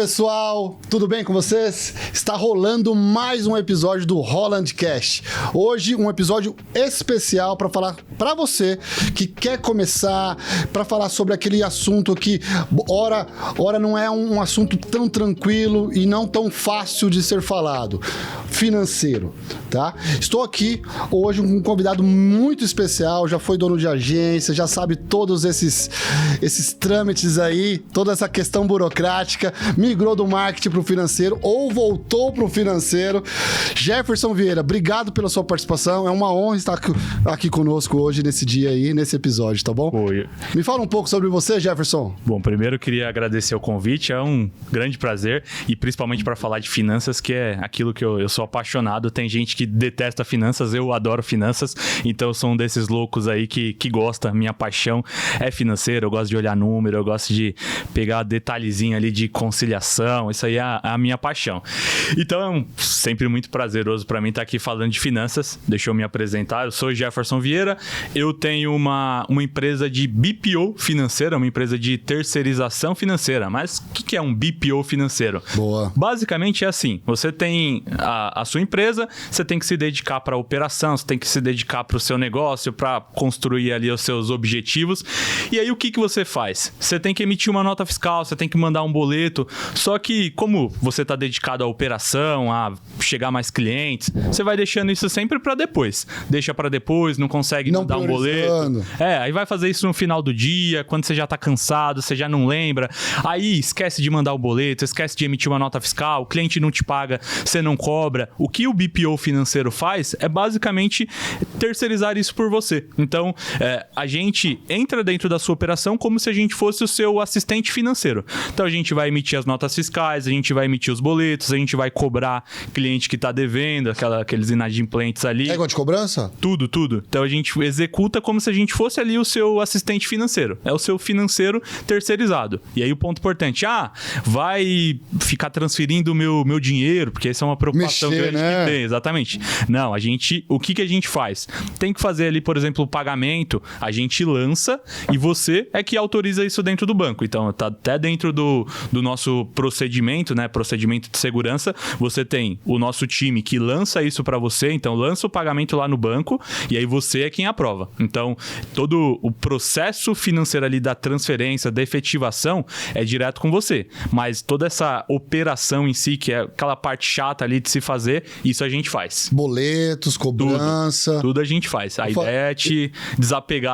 pessoal, tudo bem com vocês? Está rolando mais um episódio do Holland Cast. Hoje um episódio especial para falar para você que quer começar, para falar sobre aquele assunto que ora não é um assunto tão tranquilo e não tão fácil de ser falado, financeiro, tá? Estou aqui hoje com um convidado muito especial, já foi dono de agência, já sabe todos esses trâmites aí, toda essa questão burocrática, migrou do marketing para o financeiro ou voltou para o financeiro. Jefferson Vieira, obrigado pela sua participação. É uma honra estar aqui conosco hoje, nesse dia aí, nesse episódio, tá bom? Oi. Me fala um pouco sobre você, Jefferson. Bom, primeiro eu queria agradecer o convite, é um grande prazer, e principalmente para falar de finanças, que é aquilo que eu sou apaixonado. Tem gente que detesta finanças, eu adoro finanças, então eu sou um desses loucos aí que gosta. Minha paixão é financeira, eu gosto de olhar número, eu gosto de pegar detalhezinho ali de conciliação, isso aí é a minha paixão. Então é sempre muito prazeroso para mim estar aqui falando de finanças. Deixa eu me apresentar, eu sou Jefferson Vieira, eu tenho uma empresa de BPO financeira, uma empresa de terceirização financeira. Mas o que é um BPO financeiro? Boa. Basicamente é assim, você tem a sua empresa, você tem que se dedicar para a operação, você tem que se dedicar para o seu negócio, para construir ali os seus objetivos. E aí o que você faz? Você tem que emitir uma nota fiscal, você tem que mandar um boleto, só que como você está dedicado à operação, a chegar mais clientes, você vai deixando isso sempre para depois. Deixa para depois, não consegue mandar um boleto. Aí vai fazer isso no final do dia, quando você já está cansado, você já não lembra. Aí esquece de mandar o boleto, esquece de emitir uma nota fiscal, o cliente não te paga, você não cobra. O que o BPO financeiro faz é basicamente terceirizar isso por você. Então, a gente entra dentro da sua operação como se a gente fosse o seu assistente financeiro. Então, a gente vai emitir as notas fiscais, a gente vai emitir os boletos, a gente vai cobrar cliente que está devendo, aqueles inadimplentes ali. É igual de cobrança? Tudo. Então, a gente executa como se a gente fosse ali o seu assistente financeiro. É o seu financeiro terceirizado. E aí, o ponto importante, vai ficar transferindo o meu dinheiro, porque essa é uma preocupação grande que tem. Exatamente. Não, o que a gente faz? Tem que fazer ali, por exemplo, o pagamento, a gente lança e você é que autoriza isso dentro do banco. Então, tá até dentro do nosso procedimento, né? Procedimento de segurança, você tem o nosso time que lança isso para você, então lança o pagamento lá no banco e aí você é quem aprova. Então, todo o processo financeiro ali da transferência, da efetivação, é direto com você. Mas toda essa operação em si, que é aquela parte chata ali de se fazer, isso a gente faz. Boletos, cobrança. Tudo a gente faz. A ideia é te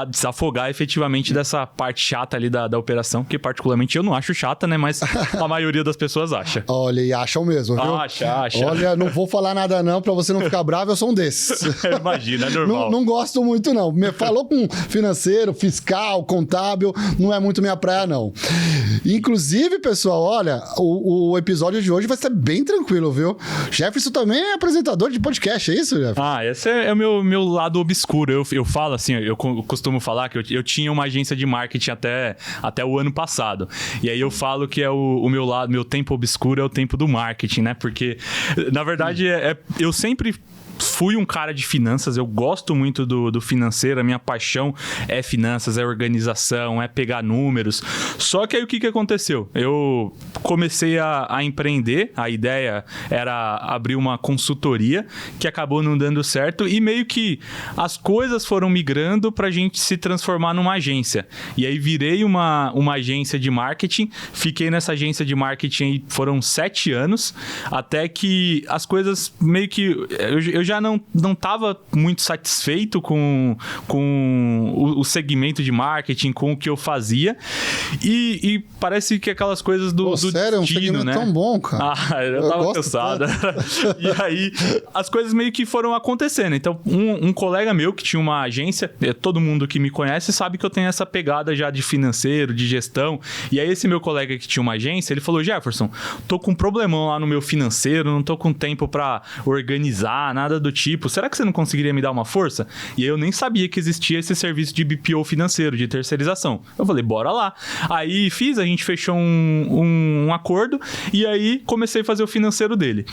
desafogar efetivamente dessa parte chata ali da operação, que particularmente eu não acho chata, né? Mas a maioria das pessoas acha. Olha, e acham mesmo, viu? Acha. Olha, não vou falar nada não, pra você não ficar bravo, eu sou um desses. Imagina, é normal. Não gosto muito, não. Me falou com financeiro, fiscal, contábil, não é muito minha praia, não. Inclusive, pessoal, olha, o episódio de hoje vai ser bem tranquilo, viu? Jefferson também é apresentador de podcast, é isso, Jefferson? Esse é o meu lado obscuro. Eu falo assim, eu costumo falar que eu tinha uma agência de marketing até o ano passado. E aí eu falo que é o meu lado, meu tempo obscuro é o tempo do marketing, né? Porque, na verdade, eu sempre fui um cara de finanças, eu gosto muito do financeiro, a minha paixão é finanças, é organização, é pegar números. Só que aí o que aconteceu? Eu comecei a empreender, a ideia era abrir uma consultoria que acabou não dando certo e meio que as coisas foram migrando pra gente se transformar numa agência. E aí virei uma agência de marketing, fiquei nessa agência de marketing aí, foram 7 anos, até que as coisas meio que... Eu já não estava muito satisfeito com o segmento de marketing, com o que eu fazia. E parece que aquelas coisas do sério, destino, é um segmento né? tão bom, cara. Eu tava cansado. E aí, as coisas meio que foram acontecendo. Então, um colega meu que tinha uma agência, todo mundo que me conhece sabe que eu tenho essa pegada já de financeiro, de gestão. E aí, esse meu colega que tinha uma agência, ele falou, Jefferson, tô com um problemão lá no meu financeiro, não tô com tempo pra organizar, nada do tipo, será que você não conseguiria me dar uma força? E aí eu nem sabia que existia esse serviço de BPO financeiro, de terceirização. Eu falei, bora lá. Aí a gente fechou um acordo e aí comecei a fazer o financeiro dele.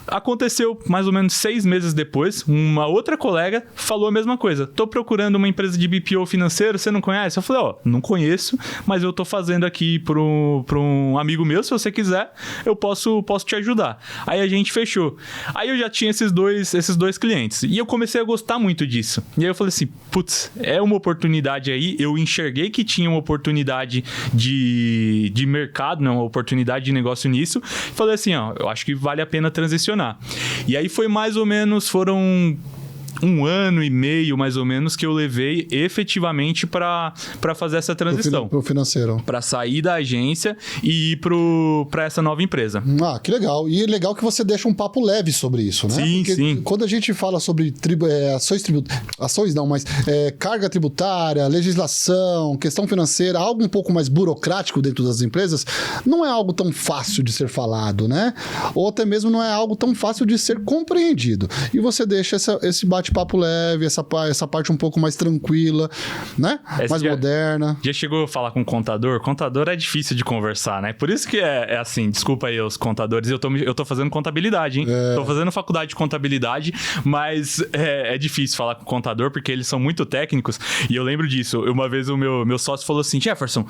Aconteceu mais ou menos 6 meses depois, uma outra colega falou a mesma coisa. Tô procurando uma empresa de BPO financeiro, você não conhece? Eu falei, não conheço, mas eu tô fazendo aqui para um amigo meu, se você quiser, eu posso te ajudar. Aí a gente fechou. Aí eu já tinha esses dois clientes. E eu comecei a gostar muito disso. E aí eu falei assim, putz, é uma oportunidade aí. Eu enxerguei que tinha uma oportunidade de mercado, né? Uma oportunidade de negócio nisso. Falei assim, eu acho que vale a pena transicionar. E aí foram 1 ano e meio, mais ou menos, que eu levei efetivamente para fazer essa transição. Pro financeiro. Para sair da agência e ir para essa nova empresa. Ah, que legal. E é legal que você deixa um papo leve sobre isso, né? Sim, porque sim. Quando a gente fala sobre carga tributária, legislação, questão financeira, algo um pouco mais burocrático dentro das empresas, não é algo tão fácil de ser falado, né? Ou até mesmo não é algo tão fácil de ser compreendido. E você deixa esse bate-papo leve, essa parte um pouco mais tranquila, né? Mais moderna. Já chegou a falar com contador? Contador é difícil de conversar, né? Por isso que é assim, desculpa aí os contadores, eu tô fazendo contabilidade, hein? Tô fazendo faculdade de contabilidade, mas é difícil falar com contador porque eles são muito técnicos e eu lembro disso. Uma vez o meu sócio falou assim, Jefferson,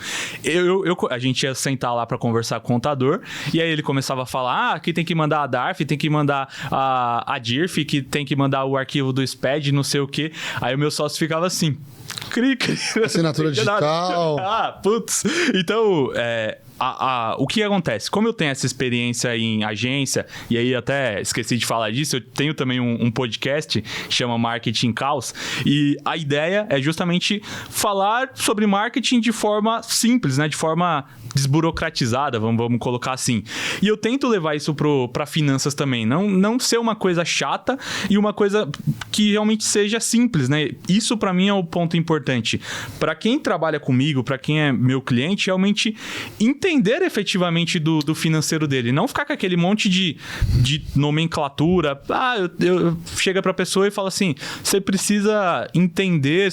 a gente ia sentar lá pra conversar com o contador e aí ele começava a falar, que tem que mandar a DARF, tem que mandar a DIRF, que tem que mandar o arquivo do SPED, não sei o quê. Aí o meu sócio ficava assim, assinatura digital. Putz. Então, o que acontece? Como eu tenho essa experiência em agência, e aí até esqueci de falar disso, eu tenho também um podcast, chama Marketing Caos, e a ideia é justamente falar sobre marketing de forma simples, né? De forma desburocratizada, vamos colocar assim. E eu tento levar isso para finanças também, não ser uma coisa chata e uma coisa que realmente seja simples, né? Isso para mim é o ponto importante. Para quem trabalha comigo, para quem é meu cliente, realmente entender efetivamente do financeiro dele, não ficar com aquele monte de nomenclatura. Chega para a pessoa e fala assim, você precisa entender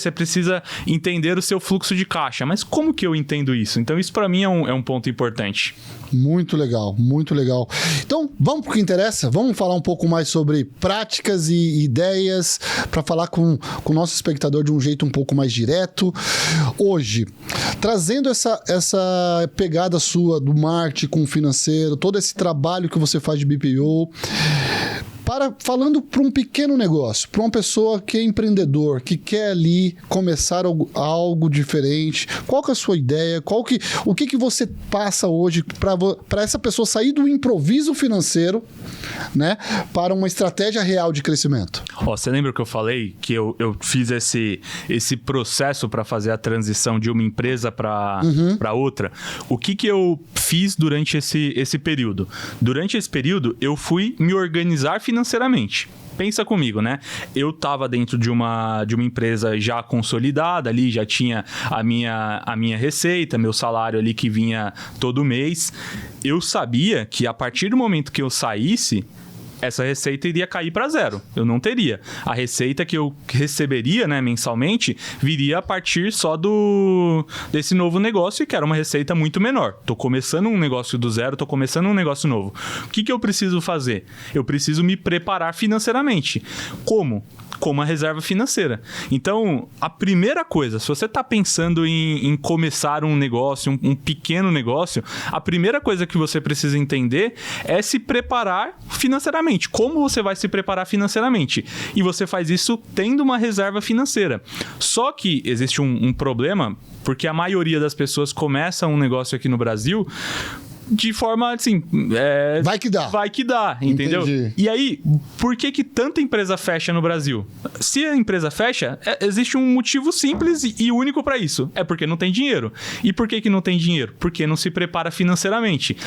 o seu fluxo de caixa. Mas como que eu entendo isso? Então isso para mim é um ponto importante. Muito legal, muito legal. Então, vamos para o que interessa? Vamos falar um pouco mais sobre práticas e ideias para falar com o nosso espectador de um jeito um pouco mais direto. Hoje, trazendo essa pegada sua do marketing com o financeiro, todo esse trabalho que você faz de BPO, falando para um pequeno negócio, para uma pessoa que é empreendedor, que quer ali começar algo diferente, qual que é a sua ideia? O que você passa hoje para essa pessoa sair do improviso financeiro, né, para uma estratégia real de crescimento? Você lembra que eu falei que eu fiz esse processo para fazer a transição de uma empresa para outra? O que eu fiz durante esse período? Durante esse período, eu fui me organizar financeiramente. Pensa comigo, né? Eu estava dentro de uma empresa já consolidada ali, já tinha a minha receita, meu salário ali que vinha todo mês. Eu sabia que a partir do momento que eu saísse, essa receita iria cair para zero. Eu não teria. A receita que eu receberia, né, mensalmente, viria a partir só desse novo negócio, que era uma receita muito menor. Tô começando um negócio do zero, tô começando um negócio novo. O que eu preciso fazer? Eu preciso me preparar financeiramente. Como? Com uma reserva financeira. Então, a primeira coisa, se você está pensando em começar um negócio, um pequeno negócio, a primeira coisa que você precisa entender é se preparar financeiramente. Como você vai se preparar financeiramente? E você faz isso tendo uma reserva financeira. Só que existe um problema, porque a maioria das pessoas começa um negócio aqui no Brasil de forma assim... vai que dá. Vai que dá, entendeu? Entendi. E aí, por que tanta empresa fecha no Brasil? Se a empresa fecha, existe um motivo simples e único para isso. É porque não tem dinheiro. E por que não tem dinheiro? Porque não se prepara financeiramente.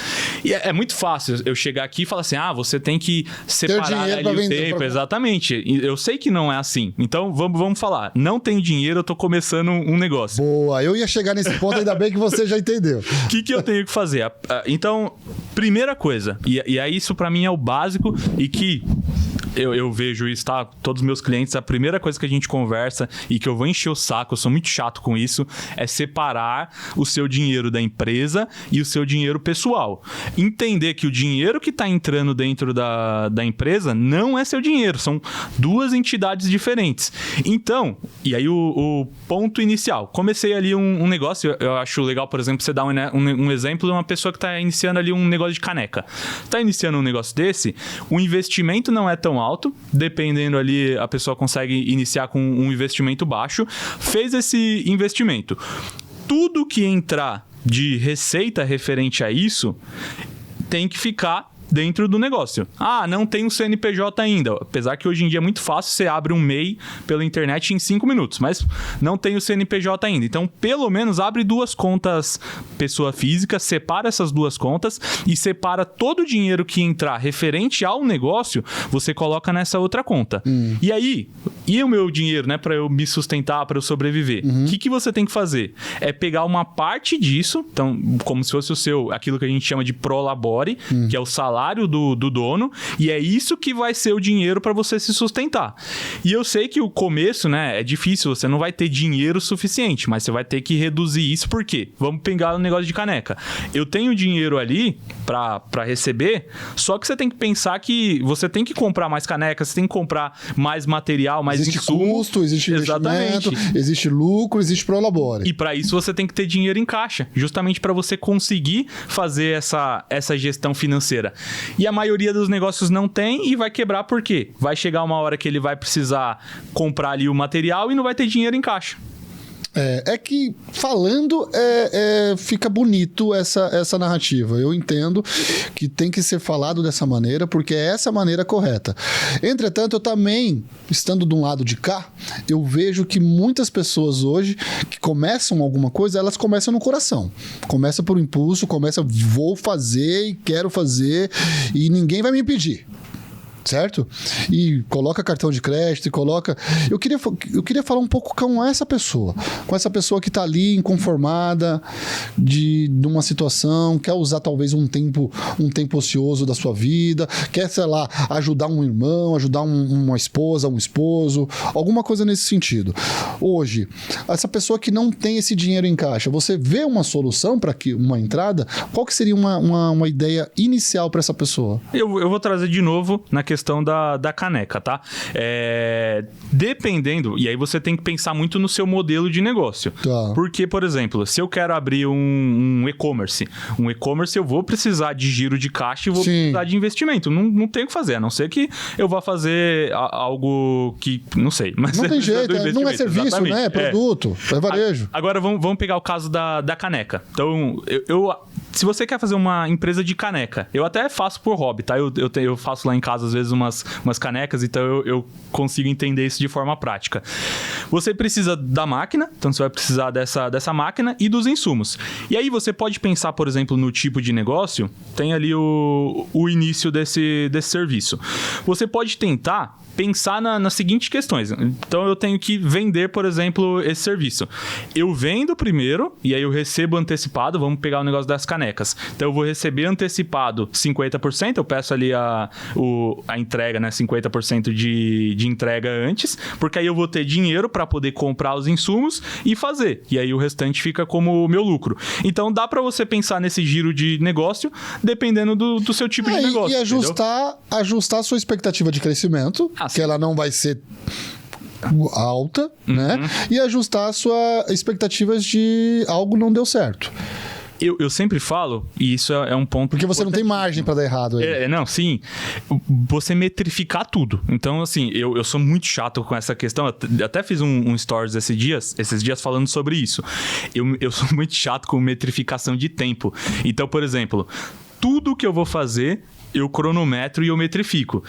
E é muito fácil eu chegar aqui e falar assim, você tem que separar ali o tempo. Exatamente. Eu sei que não é assim. Então, vamos falar. Não tenho dinheiro, eu tô começando um negócio. Boa, eu ia chegar nesse ponto, ainda bem que você já entendeu. O que eu tenho que fazer? Então, primeira coisa, e aí isso pra mim é o básico e que eu vejo isso, tá? Todos os meus clientes, a primeira coisa que a gente conversa e que eu vou encher o saco, eu sou muito chato com isso, é separar o seu dinheiro da empresa e o seu dinheiro pessoal. Entender que o dinheiro que está entrando dentro da empresa não é seu dinheiro, são duas entidades diferentes. Então, e aí o ponto inicial, comecei ali um negócio, eu acho legal, por exemplo, você dar um exemplo de uma pessoa que está iniciando ali um negócio de caneca. Está iniciando um negócio desse, o investimento não é tão alto, dependendo ali, a pessoa consegue iniciar com um investimento baixo, fez esse investimento. Tudo que entrar de receita referente a isso tem que ficar dentro do negócio. Ah, não tem um CNPJ ainda. Apesar que hoje em dia é muito fácil, você abre um MEI pela internet em 5 minutos, mas não tem o CNPJ ainda. Então, pelo menos, abre 2 contas pessoa física, separa essas 2 contas e separa todo o dinheiro que entrar referente ao negócio, você coloca nessa outra conta. E aí, e o meu dinheiro, né, para eu me sustentar, para eu sobreviver? O que você tem que fazer? É pegar uma parte disso, então, como se fosse aquilo que a gente chama de prolabore, que é o salário do dono, e é isso que vai ser o dinheiro para você se sustentar. E eu sei que o começo, né, é difícil, você não vai ter dinheiro suficiente, mas você vai ter que reduzir isso, por quê? Vamos pegar o negócio de caneca. Eu tenho dinheiro ali para receber, só que você tem que pensar que você tem que comprar mais canecas, você tem que comprar mais material, mais existe insumo. Custo, existe investimento, existe lucro, existe prolabore. E para isso você tem que ter dinheiro em caixa, justamente para você conseguir fazer essa gestão financeira. E a maioria dos negócios não tem e vai quebrar por quê? Vai chegar uma hora que ele vai precisar comprar ali o material e não vai ter dinheiro em caixa. É que falando fica bonito essa narrativa. Eu entendo que tem que ser falado dessa maneira, porque é essa a maneira correta. Entretanto, eu também, estando de um lado de cá, eu vejo que muitas pessoas hoje que começam alguma coisa, elas começam no coração. Começa por impulso, vou fazer e quero fazer e ninguém vai me impedir. Certo? E coloca cartão de crédito e coloca... Eu queria falar um pouco com essa pessoa que está ali inconformada de uma situação, quer usar talvez um tempo ocioso da sua vida, quer, sei lá, ajudar um irmão, ajudar uma esposa, um esposo, alguma coisa nesse sentido. Hoje, essa pessoa que não tem esse dinheiro em caixa, você vê uma solução para uma entrada? Qual que seria uma ideia inicial para essa pessoa? Eu vou trazer de novo na questão da caneca, tá? Dependendo, e aí você tem que pensar muito no seu modelo de negócio. Tá. Porque, por exemplo, se eu quero abrir um e-commerce, eu vou precisar de giro de caixa e vou precisar de investimento. Não tem o que fazer, a não ser que eu vá fazer algo que, não sei. Mas não tem jeito, não é serviço, exatamente. Né? É produto, é varejo. Agora vamos pegar o caso da caneca. Então, se você quer fazer uma empresa de caneca, eu até faço por hobby, tá? Eu faço lá em casa, às vezes, umas canecas, então eu consigo entender isso de forma prática. Você precisa da máquina, então você vai precisar dessa máquina e dos insumos. E aí você pode pensar, por exemplo, no tipo de negócio, tem ali o início desse serviço. Você pode tentar pensar nas seguintes questões. Então, eu tenho que vender, por exemplo, esse serviço. Eu vendo primeiro, e aí eu recebo antecipado, vamos pegar o negócio das canecas. Então, eu vou receber antecipado 50%, eu peço ali a entrega, né, 50% de entrega antes, porque aí eu vou ter dinheiro para poder comprar os insumos e fazer. E aí o restante fica como o meu lucro. Então, dá para você pensar nesse giro de negócio, dependendo do seu tipo de negócio. E ajustar a sua expectativa de crescimento, que ela não vai ser alta, né? E ajustar a sua expectativas de algo não deu certo. Eu sempre falo, e isso é um ponto... Porque você não tem margem para dar errado aí. Não, sim. Você metrificar tudo. Então, assim, eu sou muito chato com essa questão. Eu até fiz um stories esses dias falando sobre isso. Eu sou muito chato com metrificação de tempo. Então, por exemplo, tudo que eu vou fazer, eu cronometro e eu metrifico.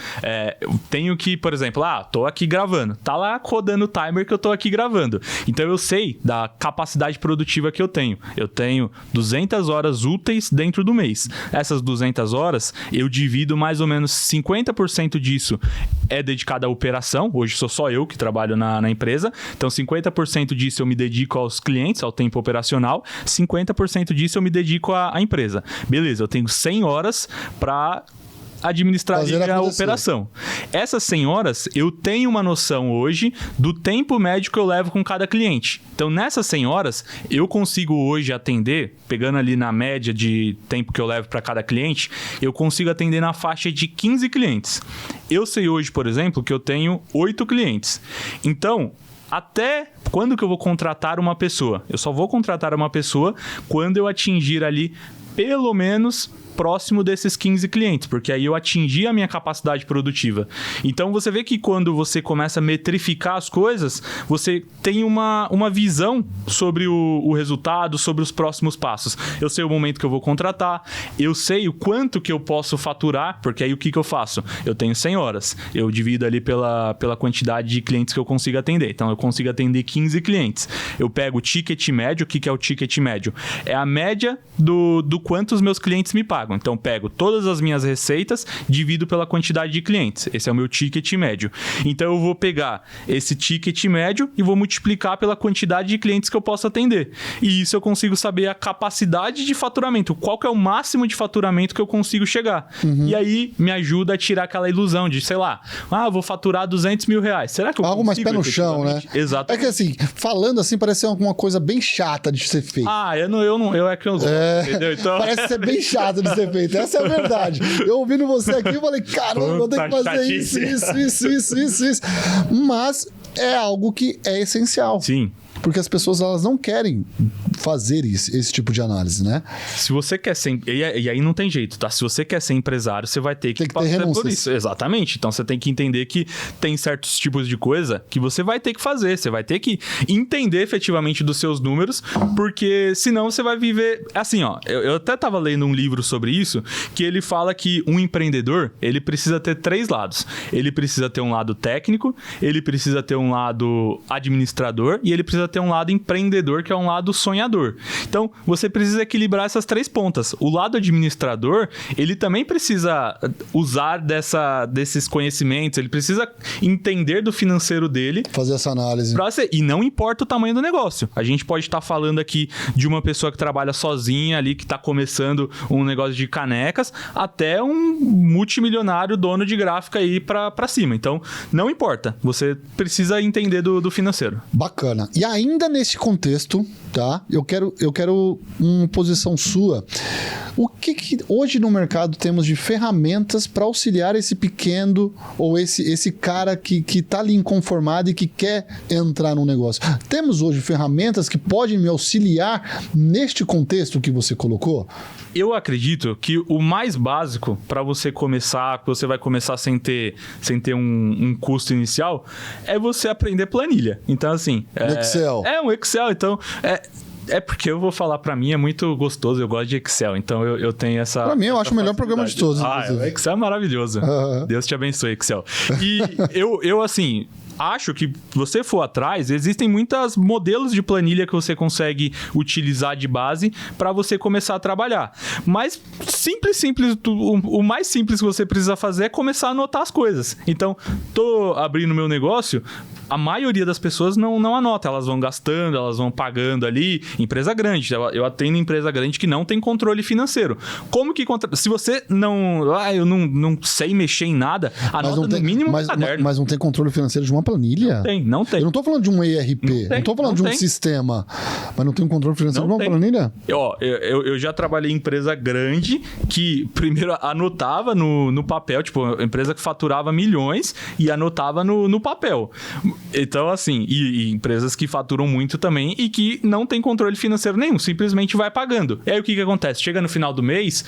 Eu tenho que, por exemplo, tô aqui gravando. Tá lá rodando o timer que eu tô aqui gravando. Então, eu sei da capacidade produtiva que eu tenho. Eu tenho 200 horas úteis dentro do mês. Essas 200 horas, eu divido mais ou menos 50% disso é dedicado à operação. Hoje sou só eu que trabalho na empresa. Então, 50% disso eu me dedico aos clientes, ao tempo operacional. 50% disso eu me dedico à empresa. Beleza, eu tenho 100 horas para administrar ali a operação. Essas 100 horas, eu tenho uma noção hoje do tempo médio que eu levo com cada cliente. Então, nessas 100 horas, eu consigo hoje atender, pegando ali na média de tempo que eu levo para cada cliente, eu consigo atender na faixa de 15 clientes. Eu sei hoje, por exemplo, que eu tenho 8 clientes. Então, até quando que eu vou contratar uma pessoa? Eu só vou contratar uma pessoa quando eu atingir ali pelo menos próximo desses 15 clientes, porque aí eu atingi a minha capacidade produtiva. Então, você vê que quando você começa a metrificar as coisas, você tem uma visão sobre o resultado, sobre os próximos passos. Eu sei o momento que eu vou contratar, eu sei o quanto que eu posso faturar, porque aí o que eu faço? Eu tenho 100 horas, eu divido ali pela quantidade de clientes que eu consigo atender. Então, eu consigo atender 15 clientes. Eu pego o ticket médio. O que é o ticket médio? É a média do quanto os meus clientes me pagam. Então, pego todas as minhas receitas, divido pela quantidade de clientes. Esse é o meu ticket médio. Então, eu vou pegar esse ticket médio e vou multiplicar pela quantidade de clientes que eu posso atender. E isso eu consigo saber a capacidade de faturamento. Qual que é o máximo de faturamento que eu consigo chegar. E aí, me ajuda a tirar aquela ilusão de, sei lá, vou faturar 200 mil reais. Será que eu algo consigo? Mais pé no chão, né? Exato. É que assim, falando assim, parece alguma coisa bem chata de ser feita. Entendeu? Então... Parece ser bem chato de ser feito. Essa é a verdade. Eu ouvindo você aqui, eu falei, caramba, eu tenho que fazer isso. Mas é algo que é essencial. Sim. Porque as pessoas, elas não querem fazer esse tipo de análise, né? Se você quer ser... E aí não tem jeito, tá? Se você quer ser empresário, você vai ter que passar por isso. Exatamente. Então, você tem que entender que tem certos tipos de coisa que você vai ter que fazer. Você vai ter que entender efetivamente dos seus números, porque senão você vai viver... Assim, ó, eu até tava lendo um livro sobre isso, que ele fala que um empreendedor, ele precisa ter 3 lados. Ele precisa ter um lado técnico, ele precisa ter um lado administrador e ele precisa ter um lado empreendedor, que é um lado sonhador. Então, você precisa equilibrar essas 3 pontas. O lado administrador, ele também precisa usar desses conhecimentos, ele precisa entender do financeiro dele. Fazer essa análise. E não importa o tamanho do negócio. A gente pode estar falando aqui de uma pessoa que trabalha sozinha ali, que está começando um negócio de canecas, até um multimilionário dono de gráfica aí para cima. Então, não importa. Você precisa entender do financeiro. Bacana. E ainda nesse contexto, tá? Eu quero uma posição sua. O que hoje no mercado temos de ferramentas para auxiliar esse pequeno ou esse cara que está ali inconformado e que quer entrar no negócio? Temos hoje ferramentas que podem me auxiliar neste contexto que você colocou? Eu acredito que o mais básico para você começar, que você vai começar sem ter um custo inicial, é você aprender planilha. Então, assim... Excel. É um Excel, então... É porque eu vou falar, pra mim é muito gostoso, eu gosto de Excel, então eu tenho essa... Pra mim, eu acho o melhor programa de todos. O Excel é maravilhoso. Deus te abençoe, Excel. E eu assim... Acho que você for atrás, existem muitos modelos de planilha que você consegue utilizar de base para você começar a trabalhar. Mas simples, o mais simples que você precisa fazer é começar a anotar as coisas. Então, tô abrindo meu negócio, a maioria das pessoas não anota, elas vão gastando, elas vão pagando ali. Empresa grande, eu atendo empresa grande que não tem controle financeiro. Como que... Se você eu não sei mexer em nada, anota no mínimo um caderno. Mas não tem controle financeiro de uma planilha? Não tem. Eu não tô falando de um ERP, não tô falando de um sistema, mas não tem um controle financeiro de uma planilha? Eu já trabalhei em empresa grande que primeiro anotava no papel, tipo, empresa que faturava milhões e anotava no papel. Então, assim, e empresas que faturam muito também e que não tem controle financeiro nenhum, simplesmente vai pagando. E aí o que acontece? Chega no final do mês,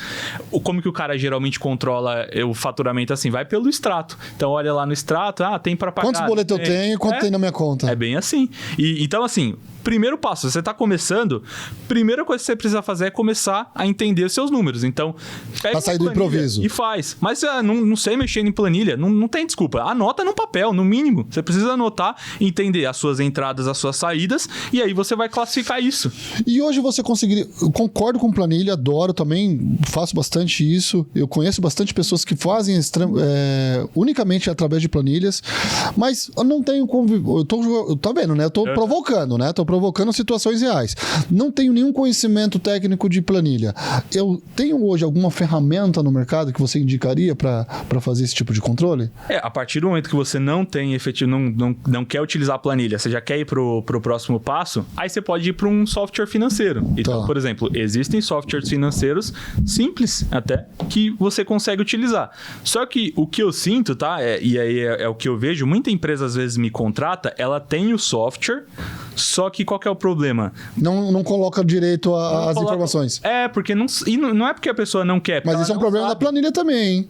como que o cara geralmente controla o faturamento assim? Vai pelo extrato. Então, olha lá no extrato, tem para pagar. Quantos boletos eu tenho e quanto tem na minha conta? É bem assim. Então, assim... Primeiro passo, você está começando, primeira coisa que você precisa fazer é começar a entender os seus números. Então, pega pra sair do improviso. E faz. Mas não sei mexer em planilha, não tem desculpa. Anota no papel, no mínimo. Você precisa anotar anotar, entender as suas entradas, as suas saídas, e aí você vai classificar isso. E hoje você conseguiria... Eu concordo com planilha, adoro também, faço bastante isso. Eu conheço bastante pessoas que fazem unicamente através de planilhas, mas eu não tenho... Tá vendo, né? Eu tô provocando, né? Tô provocando situações reais. Não tenho nenhum conhecimento técnico de planilha. Eu tenho hoje alguma ferramenta no mercado que você indicaria para fazer esse tipo de controle? A partir do momento que você não tem efetivo, não quer utilizar a planilha, você já quer ir pro próximo passo, aí você pode ir para um software financeiro. Então, por exemplo, existem softwares financeiros simples até que você consegue utilizar. Só que o que eu sinto, tá? E aí é o que eu vejo, muita empresa às vezes me contrata, ela tem o software, só que qual que é o problema? Não coloca direito às informações. Porque não é porque a pessoa não quer. Mas isso é um problema da planilha também, hein?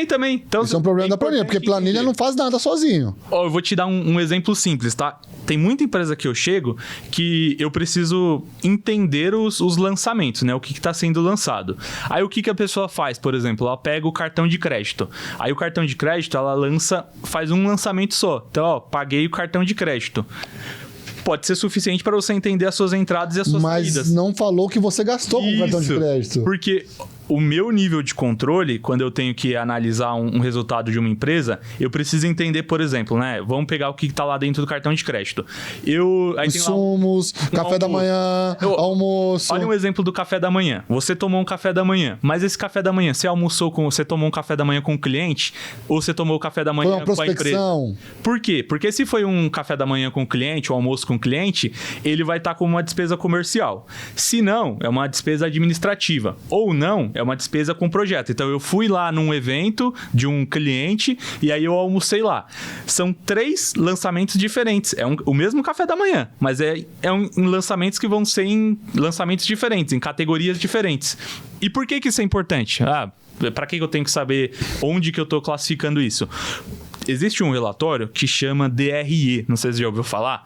Também. Então, isso é um problema da planilha, porque planilha não faz nada sozinho. Eu vou te dar um exemplo simples, tá? Tem muita empresa que eu chego que eu preciso entender os lançamentos, né? O que está sendo lançado. Aí o que a pessoa faz, por exemplo? Ela pega o cartão de crédito. Aí o cartão de crédito, ela faz um lançamento só. Então, paguei o cartão de crédito. Pode ser suficiente para você entender as suas entradas e as suas saídas. Mas não falou que você gastou com o cartão de crédito. Porque o meu nível de controle, quando eu tenho que analisar um resultado de uma empresa, eu preciso entender, por exemplo, né? Vamos pegar o que está lá dentro do cartão de crédito. Insumos, café da manhã, almoço. Olha um exemplo do café da manhã. Você tomou um café da manhã, mas esse café da manhã, você tomou um café da manhã com o cliente ou você tomou o café da manhã com a empresa? Por quê? Porque se foi um café da manhã com o cliente, ou almoço com o cliente, ele vai estar como uma despesa comercial. Se não, é uma despesa administrativa. Ou não, é uma despesa com projeto. Então, eu fui lá num evento de um cliente e aí eu almocei lá. São 3 lançamentos diferentes. É o mesmo café da manhã, mas em lançamentos que vão ser em lançamentos diferentes, em categorias diferentes. E por que isso é importante? Para que eu tenho que saber onde que eu estou classificando isso? Existe um relatório que chama DRE, não sei se você já ouviu falar.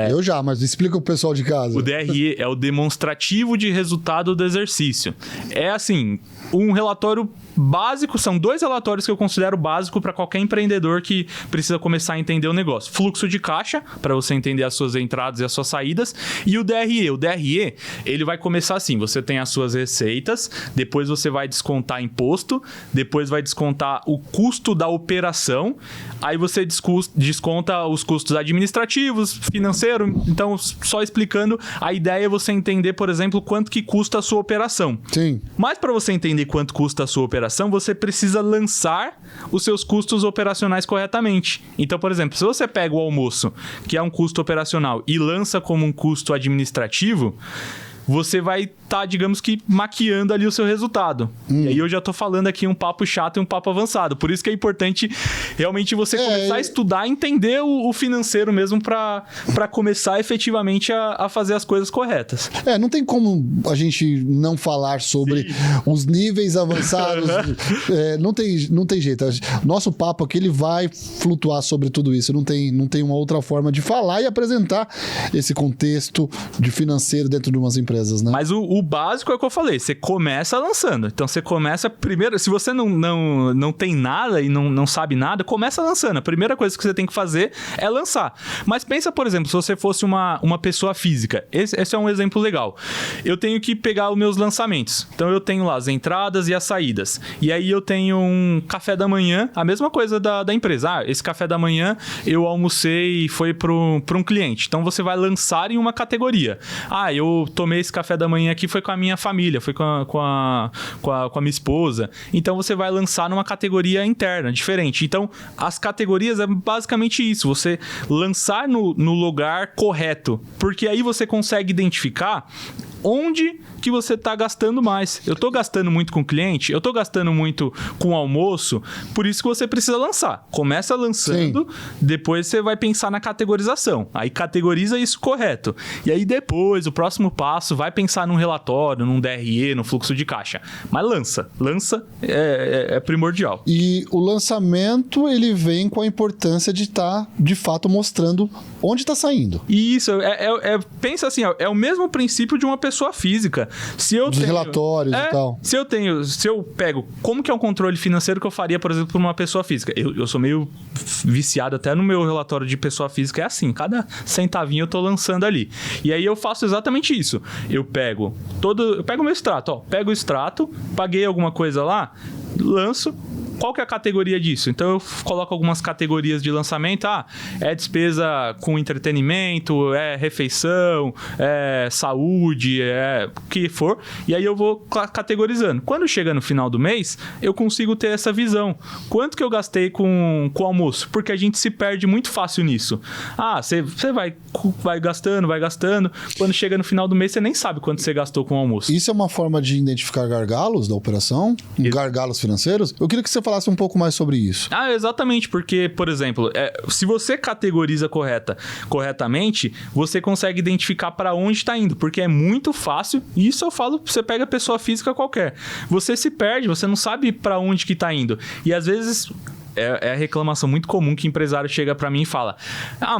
Eu já, mas explica pro pessoal de casa. O DRE é o demonstrativo de resultado do exercício. É assim, um relatório básico, são 2 relatórios que eu considero básico para qualquer empreendedor que precisa começar a entender o negócio. Fluxo de caixa, para você entender as suas entradas e as suas saídas, e o DRE. O DRE, ele vai começar assim, você tem as suas receitas, depois você vai descontar imposto, depois vai descontar o custo da operação, aí você desconta os custos administrativos, financeiro. Então, só explicando, a ideia é você entender, por exemplo, quanto que custa a sua operação. Sim. Mas para você entender quanto custa a sua operação, você precisa lançar os seus custos operacionais corretamente. Então, por exemplo, se você pega o almoço, que é um custo operacional, e lança como um custo administrativo, você vai estar, digamos que, maquiando ali o seu resultado. E aí eu já tô falando aqui um papo chato e um papo avançado. Por isso que é importante realmente você começar a estudar, entender o financeiro mesmo para começar efetivamente a fazer as coisas corretas. Não tem como a gente não falar sobre os níveis avançados. Não tem jeito. Nosso papo aqui ele vai flutuar sobre tudo isso. Não tem uma outra forma de falar e apresentar esse contexto de financeiro dentro de umas empresas. Né? Mas o básico é o que eu falei, você começa lançando. Então você começa primeiro, se você não tem nada e não sabe nada, começa lançando. A primeira coisa que você tem que fazer é lançar. Mas pensa, por exemplo, se você fosse uma pessoa física. Esse é um exemplo legal. Eu tenho que pegar os meus lançamentos. Então eu tenho lá as entradas e as saídas. E aí eu tenho um café da manhã, a mesma coisa da empresa. Esse café da manhã eu almocei e foi para um cliente. Então você vai lançar em uma categoria. Eu tomei esse café da manhã aqui, foi com a minha família, foi com a minha esposa. Então você vai lançar numa categoria interna, diferente. Então as categorias é basicamente isso, você lançar no lugar correto, porque aí você consegue identificar onde que você está gastando mais. Eu estou gastando muito com cliente, eu estou gastando muito com almoço, por isso que você precisa lançar. Começa lançando, depois você vai pensar na categorização. Aí categoriza isso correto. E aí depois, o próximo passo, vai pensar num relatório, num DRE, no fluxo de caixa. Mas lança é primordial. E o lançamento, ele vem com a importância de estar, de fato, mostrando onde está saindo. Isso, pensa assim, é o mesmo princípio de uma pessoa pessoa física. Se eu Dos tenho, relatórios e tal. Se eu pego, como que é um controle financeiro que eu faria, por exemplo, para uma pessoa física? Eu sou meio viciado até no meu relatório de pessoa física, é assim, cada centavinho eu tô lançando ali. E aí eu faço exatamente isso. Eu pego o meu extrato, pego o extrato, paguei alguma coisa lá, lanço. Qual que é a categoria disso? Então eu coloco algumas categorias de lançamento. É despesa com entretenimento, é refeição, é saúde, é o que for. E aí eu vou categorizando. Quando chega no final do mês, eu consigo ter essa visão. Quanto que eu gastei com o almoço? Porque a gente se perde muito fácil nisso. Você vai gastando. Quando chega no final do mês, você nem sabe quanto você gastou com o almoço. Isso é uma forma de identificar gargalos da operação? Gargalos financeiros? Eu queria que você falasse um pouco mais sobre isso. Exatamente, porque, por exemplo, se você categoriza corretamente, você consegue identificar para onde está indo, porque é muito fácil, e isso eu falo, você pega pessoa física qualquer, você se perde, você não sabe para onde que está indo, e às vezes... É a reclamação muito comum que o empresário chega para mim e fala: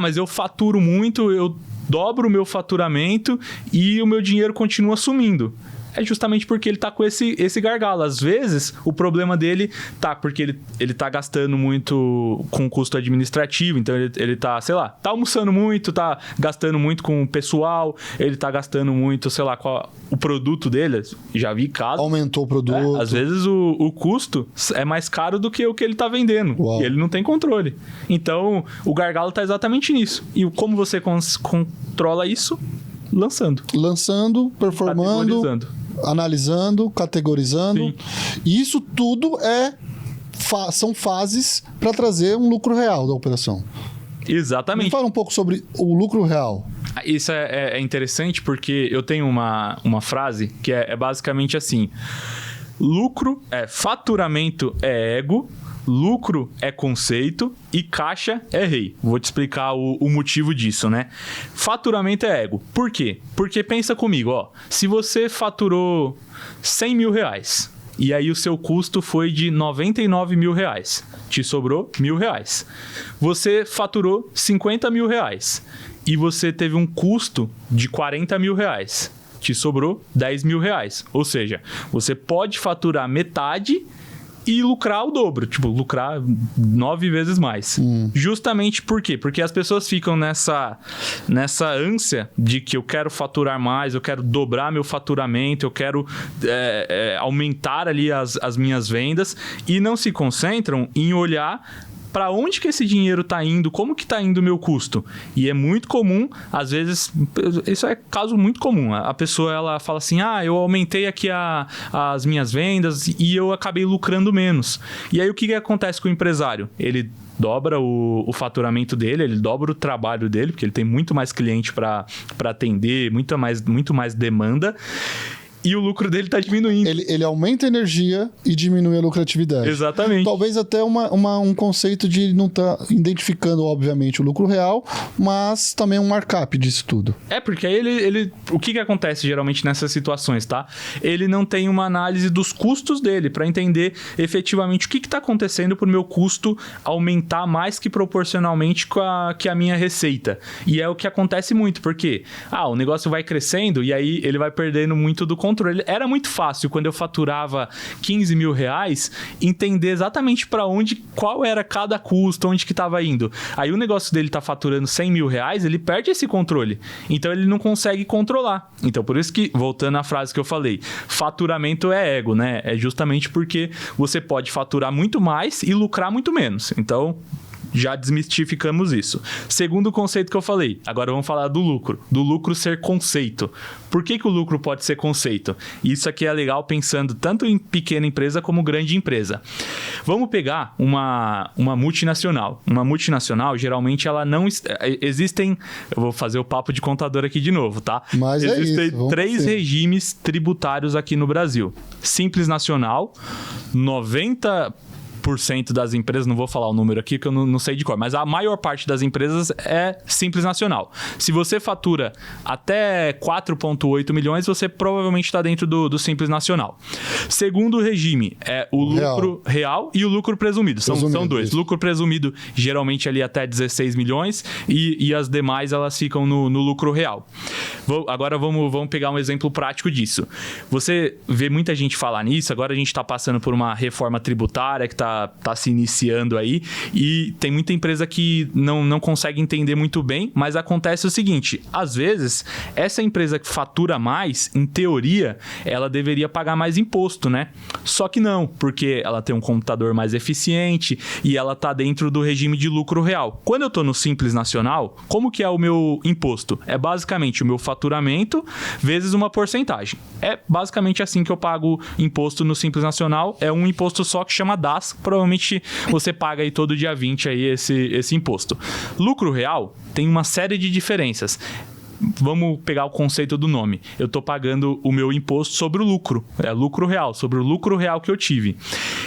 mas eu faturo muito, eu dobro o meu faturamento e o meu dinheiro continua sumindo. É justamente porque ele tá com esse gargalo. Às vezes, o problema dele tá porque ele tá gastando muito com custo administrativo, então ele tá, sei lá, tá almoçando muito, tá gastando muito com o pessoal, ele tá gastando muito, sei lá, com o produto dele. Já vi casos. Aumentou o produto. Às vezes o custo é mais caro do que o que ele tá vendendo. Uau. E ele não tem controle. Então, o gargalo tá exatamente nisso. E como você controla isso? Lançando, performando, analisando, categorizando. Sim. E isso tudo são fases para trazer um lucro real da operação. Exatamente. Me fala um pouco sobre o lucro real. Isso é interessante porque eu tenho uma frase que é basicamente assim: faturamento é ego, lucro é conceito e caixa é rei. Vou te explicar o motivo disso, né? Faturamento é ego. Por quê? Porque pensa comigo, se você faturou 100 mil reais e aí o seu custo foi de 99 mil reais, te sobrou R$1.000. Você faturou 50 mil reais e você teve um custo de 40 mil reais, te sobrou 10 mil reais. Ou seja, você pode faturar metade e lucrar o dobro, lucrar 9 vezes mais. Justamente por quê? Porque as pessoas ficam nessa ânsia de que eu quero faturar mais, eu quero dobrar meu faturamento, eu quero aumentar ali as minhas vendas e não se concentram em olhar para onde que esse dinheiro está indo, como que está indo o meu custo. E é muito comum, às vezes, isso é caso muito comum, a pessoa ela fala assim, eu aumentei aqui as minhas vendas e eu acabei lucrando menos. E aí o que acontece com o empresário? Ele dobra o faturamento dele, ele dobra o trabalho dele, porque ele tem muito mais cliente para atender, muito mais demanda. E o lucro dele está diminuindo. Ele aumenta a energia e diminui a lucratividade. Exatamente. Talvez até um conceito de não estar identificando, obviamente, o lucro real, mas também um markup disso tudo. Porque aí o que acontece geralmente nessas situações, tá? Ele não tem uma análise dos custos dele para entender efetivamente o que está acontecendo para o meu custo aumentar mais que proporcionalmente que a minha receita. E é o que acontece muito, porque o negócio vai crescendo e aí ele vai perdendo muito do controle. Era muito fácil, quando eu faturava 15 mil reais, entender exatamente qual era cada custo, onde que estava indo. Aí o negócio dele tá faturando 100 mil reais, ele perde esse controle. Então ele não consegue controlar. Então por isso que, voltando à frase que eu falei, faturamento é ego, né? É justamente porque você pode faturar muito mais e lucrar muito menos. Então já desmistificamos isso. Segundo conceito que eu falei, agora vamos falar do lucro ser conceito. Por que o lucro pode ser conceito? Isso aqui é legal pensando tanto em pequena empresa como grande empresa. Vamos pegar uma multinacional. Uma multinacional, geralmente, ela não... Existem... Eu vou fazer o papo de contador aqui de novo, tá? Mas existem 3 regimes tributários aqui no Brasil. Simples Nacional, 90% 90% das empresas, não vou falar o número aqui que eu não sei de cor, mas a maior parte das empresas é Simples Nacional. Se você fatura até 4,8 milhões, você provavelmente está dentro do Simples Nacional. Segundo regime é o lucro real e o lucro presumido. São dois. Isso. Lucro presumido geralmente ali até 16 milhões e as demais elas ficam no lucro real. Agora vamos pegar um exemplo prático disso. Você vê muita gente falar nisso, agora a gente está passando por uma reforma tributária que está se iniciando aí e tem muita empresa que não consegue entender muito bem, mas acontece o seguinte, às vezes essa empresa que fatura mais, em teoria, ela deveria pagar mais imposto, né? Só que não, porque ela tem um computador mais eficiente e ela está dentro do regime de lucro real. Quando eu estou no Simples Nacional, como que é o meu imposto? É basicamente o meu faturamento vezes uma porcentagem. É basicamente assim que eu pago imposto no Simples Nacional. É um imposto só que chama DAS. Provavelmente você paga aí todo dia 20 aí esse imposto. Lucro real tem uma série de diferenças. Vamos pegar o conceito do nome. Eu estou pagando o meu imposto sobre o lucro. É lucro real, sobre o lucro real que eu tive.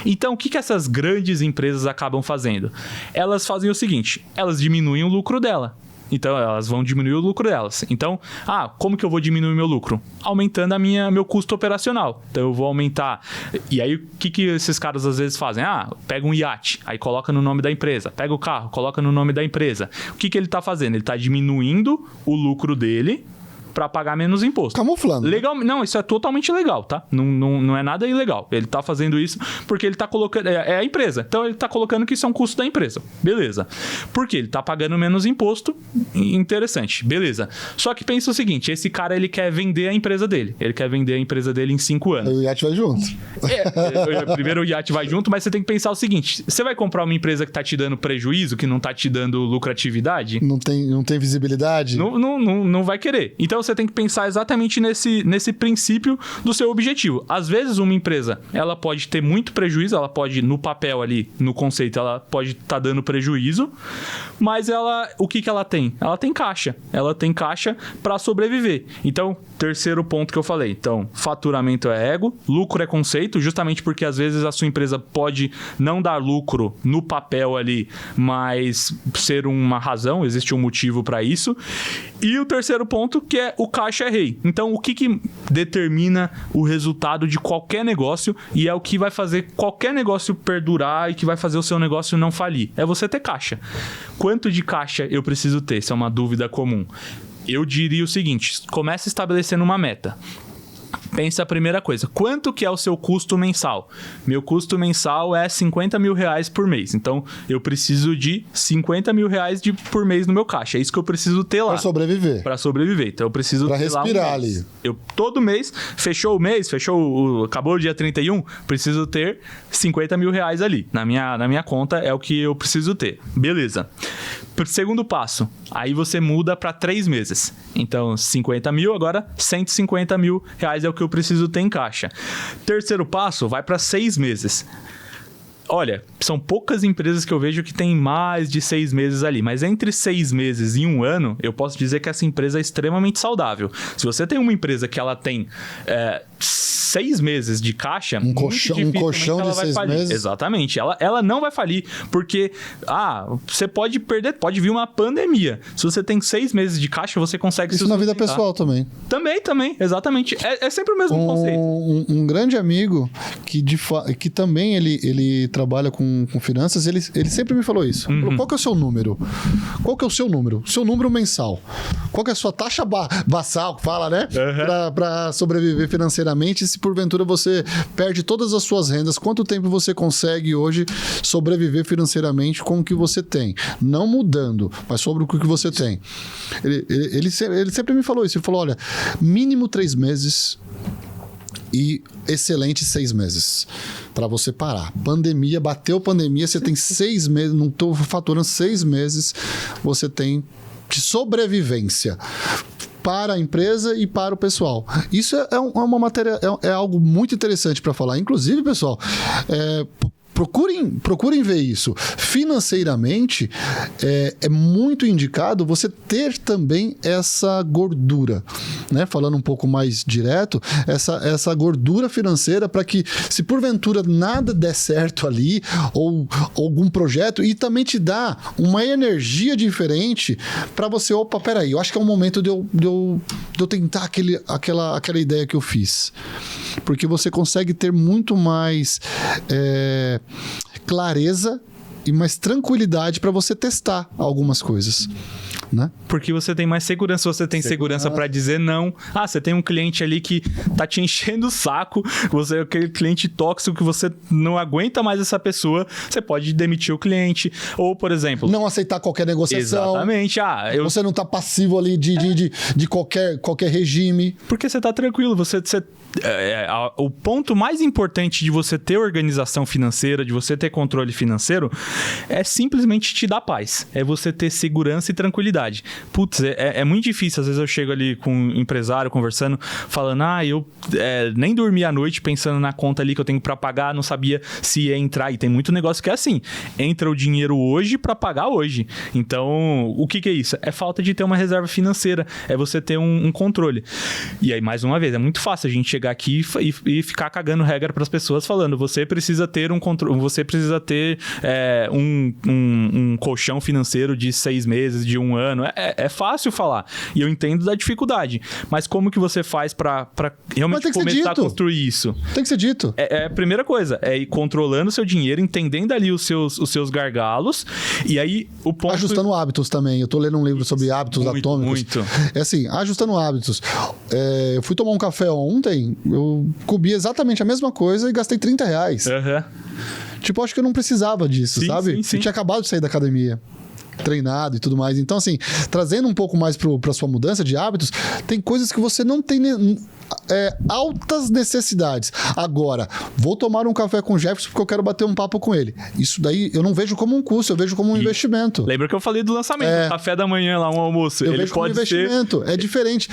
Então, o que essas grandes empresas acabam fazendo? Elas fazem o seguinte, elas diminuem o lucro dela. Então, elas vão diminuir o lucro delas. Então, como que eu vou diminuir meu lucro? Aumentando meu custo operacional. Então, eu vou aumentar... E aí, o que esses caras às vezes fazem? Pega um iate, aí coloca no nome da empresa. Pega o carro, coloca no nome da empresa. O que ele está fazendo? Ele está diminuindo o lucro dele para pagar menos imposto. Camuflando. Legal, não, isso é totalmente legal, tá? Não é nada ilegal. Ele tá fazendo isso porque ele tá colocando... É a empresa. Então, ele tá colocando que isso é um custo da empresa. Beleza. Por quê? Ele tá pagando menos imposto. Interessante. Beleza. Só que pensa o seguinte, esse cara, ele quer vender a empresa dele. Ele quer vender a empresa dele em 5 anos. O iate vai junto. Primeiro o iate vai junto, mas você tem que pensar o seguinte, você vai comprar uma empresa que tá te dando prejuízo, que não tá te dando lucratividade? Não tem visibilidade? Não vai querer. Então, você tem que pensar exatamente nesse princípio do seu objetivo. Às vezes, uma empresa, ela pode ter muito prejuízo, ela pode, no papel ali, no conceito, ela pode estar dando prejuízo, mas o que ela tem? Ela tem caixa. Ela tem caixa para sobreviver. Então, terceiro ponto que eu falei. Então, faturamento é ego, lucro é conceito, justamente porque às vezes a sua empresa pode não dar lucro no papel ali, mas ser uma razão, existe um motivo para isso. E o terceiro ponto, que é o caixa é rei. Então, o que determina o resultado de qualquer negócio e é o que vai fazer qualquer negócio perdurar e que vai fazer o seu negócio não falir? É você ter caixa. Quanto de caixa eu preciso ter? Isso é uma dúvida comum. Eu diria o seguinte, comece estabelecendo uma meta. Pensa a primeira coisa, quanto que é o seu custo mensal? Meu custo mensal é 50 mil reais por mês. Então, eu preciso de 50 mil reais por mês no meu caixa. É isso que eu preciso ter lá. Para sobreviver. Então, eu preciso ter lá respirar ali. Todo mês, fechou o mês, acabou o dia 31, preciso ter 50 mil reais ali. Na minha conta é o que eu preciso ter. Beleza. Segundo passo, aí você muda para 3 meses. Então, 50 mil, agora 150 mil reais é o que eu preciso ter em caixa. Terceiro passo, vai para 6 meses. Olha, são poucas empresas que eu vejo que tem mais de 6 meses ali, mas entre 6 meses e 1 ano, eu posso dizer que essa empresa é extremamente saudável. Se você tem uma empresa que ela tem 6 meses de caixa, um colchão de 6 meses. Exatamente, ela não vai falir, porque você pode perder, pode vir uma pandemia. Se você tem 6 meses de caixa, você consegue isso na vida pessoal também. Também, exatamente. É sempre o mesmo conceito. Um grande amigo que também ele trabalha com finanças, ele sempre me falou isso. Uhum. Falou, qual que é o seu número? Qual que é o seu número? Seu número mensal. Qual que é a sua taxa basal, que fala, né? Uhum. Para sobreviver financeiramente, se porventura você perde todas as suas rendas, quanto tempo você consegue hoje sobreviver financeiramente com o que você tem? Não mudando, mas sobre o que você tem. Ele sempre me falou isso. Ele falou, olha, mínimo 3 meses e excelente 6 meses para você parar. Bateu pandemia, você tem 6 meses, não estou faturando 6 meses, você tem de sobrevivência para a empresa e para o pessoal. Isso é uma matéria, é algo muito interessante para falar. Inclusive, pessoal, procurem ver isso. Financeiramente, é muito indicado você ter também essa gordura, né? Falando um pouco mais direto, essa gordura financeira para que, se porventura nada der certo ali, ou algum projeto, e também te dá uma energia diferente para você, opa, peraí, eu acho que é o momento de eu tentar aquela ideia que eu fiz. Porque você consegue ter muito mais clareza e mais tranquilidade para você testar algumas coisas, né? Porque você tem mais segurança, você tem segurança para dizer não. Você tem um cliente ali que tá te enchendo o saco, você é aquele cliente tóxico que você não aguenta mais essa pessoa, você pode demitir o cliente. Ou, por exemplo... não aceitar qualquer negociação. Exatamente. Você não tá passivo ali de qualquer regime. Porque você tá tranquilo, o ponto mais importante de você ter organização financeira, de você ter controle financeiro, é simplesmente te dar paz. É você ter segurança e tranquilidade. Putz, é muito difícil. Às vezes eu chego ali com um empresário conversando, falando, eu nem dormi à noite pensando na conta ali que eu tenho pra pagar, não sabia se ia entrar. E tem muito negócio que é assim, entra o dinheiro hoje pra pagar hoje. Então, o que é isso? É falta de ter uma reserva financeira, é você ter um controle. E aí, mais uma vez, é muito fácil a gente chegar aqui e ficar cagando regra para as pessoas falando, você precisa ter um controle, você precisa ter um colchão financeiro de 6 meses, de 1 ano. É fácil falar e eu entendo da dificuldade, mas como que você faz para realmente começar a construir isso? Tem que ser dito. A primeira coisa é ir controlando o seu dinheiro, entendendo ali os seus gargalos, e aí o ponto... ajustando hábitos também. Eu tô lendo um livro sobre hábitos atômicos. Muito. É assim, ajustando hábitos. Eu fui tomar um café ontem, eu comi exatamente a mesma coisa e gastei R$30. Uhum. Tipo, acho que eu não precisava disso, sabe? Sim. Eu tinha acabado de sair da academia, treinado e tudo mais. Então, assim, trazendo um pouco mais pra sua mudança de hábitos, tem coisas que você não tem altas necessidades. Agora, vou tomar um café com o Jefferson porque eu quero bater um papo com ele. Isso daí eu não vejo como um custo, eu vejo como um investimento. Lembra que eu falei do lançamento, café da manhã lá, um almoço. Eu ele vejo pode como investimento, é diferente.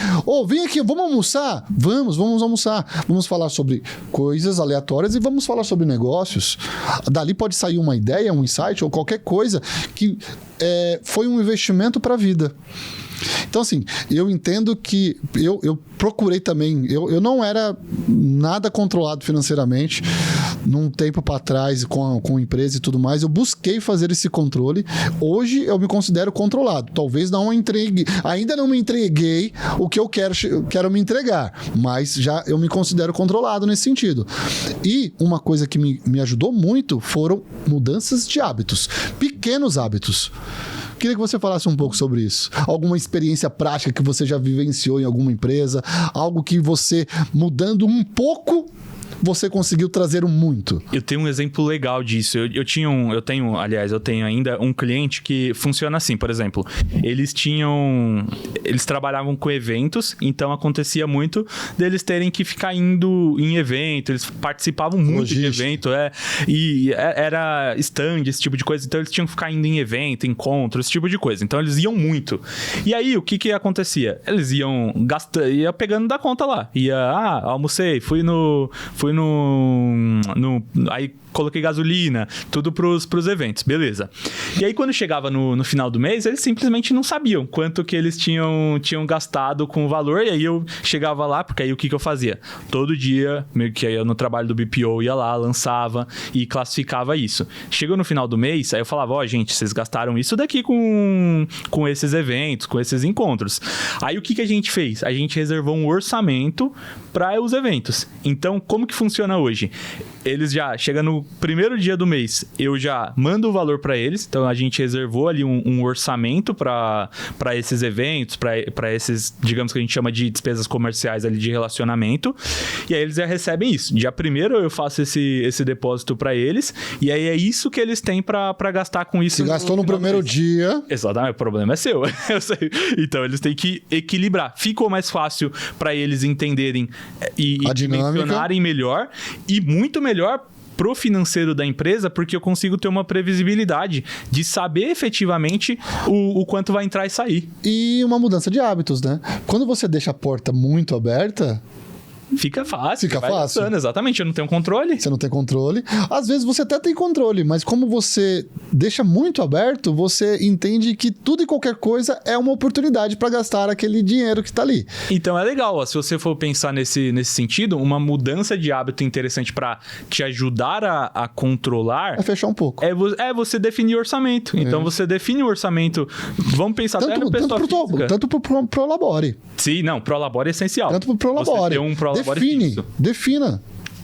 Vem aqui, vamos almoçar? Vamos almoçar. Vamos falar sobre coisas aleatórias e vamos falar sobre negócios. Dali pode sair uma ideia, um insight ou qualquer coisa que foi um investimento para a vida. Então, assim, eu entendo que eu procurei também, eu não era nada controlado financeiramente num tempo para trás com empresa e tudo mais, eu busquei fazer esse controle. Hoje eu me considero controlado, talvez ainda não me entreguei o que eu quero me entregar, mas já eu me considero controlado nesse sentido. E uma coisa que me ajudou muito foram mudanças de hábitos, pequenos hábitos. Queria que você falasse um pouco sobre isso. Alguma experiência prática que você já vivenciou em alguma empresa, algo que você, mudando um pouco, você conseguiu trazer muito? Eu tenho um exemplo legal disso. Eu tenho ainda um cliente que funciona assim, por exemplo. Eles trabalhavam com eventos, então acontecia muito deles terem que ficar indo em evento, eles participavam muito de evento, era stand, esse tipo de coisa, então eles tinham que ficar indo em evento, encontro, esse tipo de coisa. Então eles iam muito. E aí, o que acontecia? Eles iam pegando da conta lá. Almocei, aí coloquei gasolina, tudo pros eventos, beleza. E aí, quando chegava no final do mês, eles simplesmente não sabiam quanto que eles tinham gastado com o valor, e aí eu chegava lá, porque aí o que eu fazia? Todo dia, meio que aí eu no trabalho do BPO ia lá, lançava e classificava isso. Chegou no final do mês, aí eu falava, gente, vocês gastaram isso daqui com esses eventos, com esses encontros. Aí o que a gente fez? A gente reservou um orçamento para os eventos. Então, como que funciona hoje? Eles já chegam no primeiro dia do mês, eu já mando o valor para eles. Então, a gente reservou ali um orçamento para esses eventos, para esses, digamos que a gente chama de despesas comerciais ali de relacionamento. E aí, eles já recebem isso. Dia 1º, eu faço esse depósito para eles. E aí, é isso que eles têm para gastar com isso. Se gastou no primeiro dia... Exatamente, o problema é seu. Eu sei. Então, eles têm que equilibrar. Ficou mais fácil para eles entenderem e dimensionarem melhor, e muito melhor pro financeiro da empresa, porque eu consigo ter uma previsibilidade de saber efetivamente o quanto vai entrar e sair. E uma mudança de hábitos, né? Quando você deixa a porta muito aberta, fica fácil. Fica fácil. Gastando, exatamente, eu não tenho controle. Você não tem controle. Às vezes você até tem controle, mas como você deixa muito aberto, você entende que tudo e qualquer coisa é uma oportunidade para gastar aquele dinheiro que está ali. Então é legal, ó, se você for pensar nesse sentido, uma mudança de hábito interessante para te ajudar a controlar... É fechar um pouco. É você definir orçamento. Então você define o orçamento. Vamos pensar até no pessoal física. Tanto pro Prolabore. Sim, não, Prolabore é essencial. Tanto pro Prolabore. Você ter um Prolabore fixo. Defina.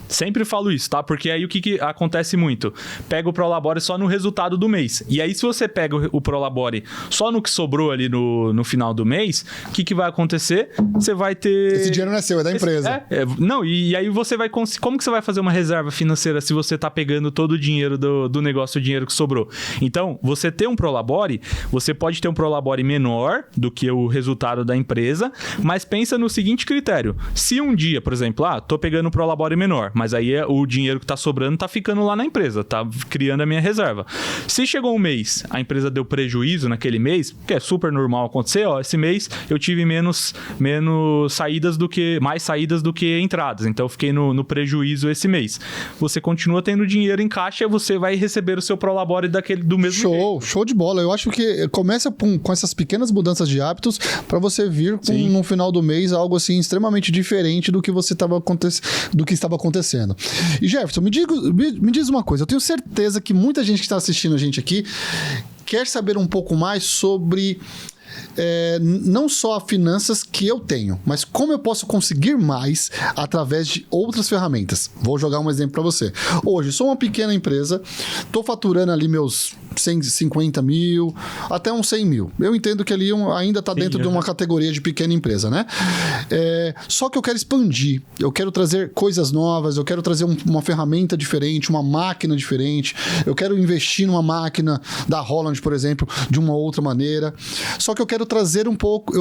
Sempre falo isso, tá? Porque aí o que acontece muito? Pega o Prolabore só no resultado do mês. E aí, se você pega o Prolabore só no que sobrou ali no final do mês, o que vai acontecer? Você vai ter... Esse dinheiro não é seu, é da empresa. Não, e aí você vai... Como que você vai fazer uma reserva financeira se você tá pegando todo o dinheiro do negócio, o dinheiro que sobrou? Então, você ter um Prolabore, você pode ter um Prolabore menor do que o resultado da empresa, mas pensa no seguinte critério. Se um dia, por exemplo, tô pegando um Prolabore menor, mas aí o dinheiro que tá sobrando tá ficando lá na empresa, tá criando a minha reserva. Se chegou um mês, a empresa deu prejuízo naquele mês, que é super normal acontecer, esse mês eu tive mais saídas do que entradas, então eu fiquei no prejuízo esse mês. Você continua tendo dinheiro em caixa e você vai receber o seu Prolabore do mesmo jeito. Show de bola. Eu acho que começa com essas pequenas mudanças de hábitos para você vir no final do mês algo assim extremamente diferente do que estava acontecendo. E Jefferson, me diz uma coisa. Eu tenho certeza que muita gente que está assistindo a gente aqui quer saber um pouco mais sobre não só as finanças que eu tenho, mas como eu posso conseguir mais através de outras ferramentas. Vou jogar um exemplo para você. Hoje, sou uma pequena empresa, estou faturando ali meus 150 mil, até uns 100 mil. Eu entendo que ali ainda está dentro de uma categoria de pequena empresa, né? Só que eu quero expandir, eu quero trazer coisas novas, eu quero trazer uma ferramenta diferente, uma máquina diferente, eu quero investir numa máquina da Holland, por exemplo, de uma outra maneira. Só que eu quero trazer um pouco,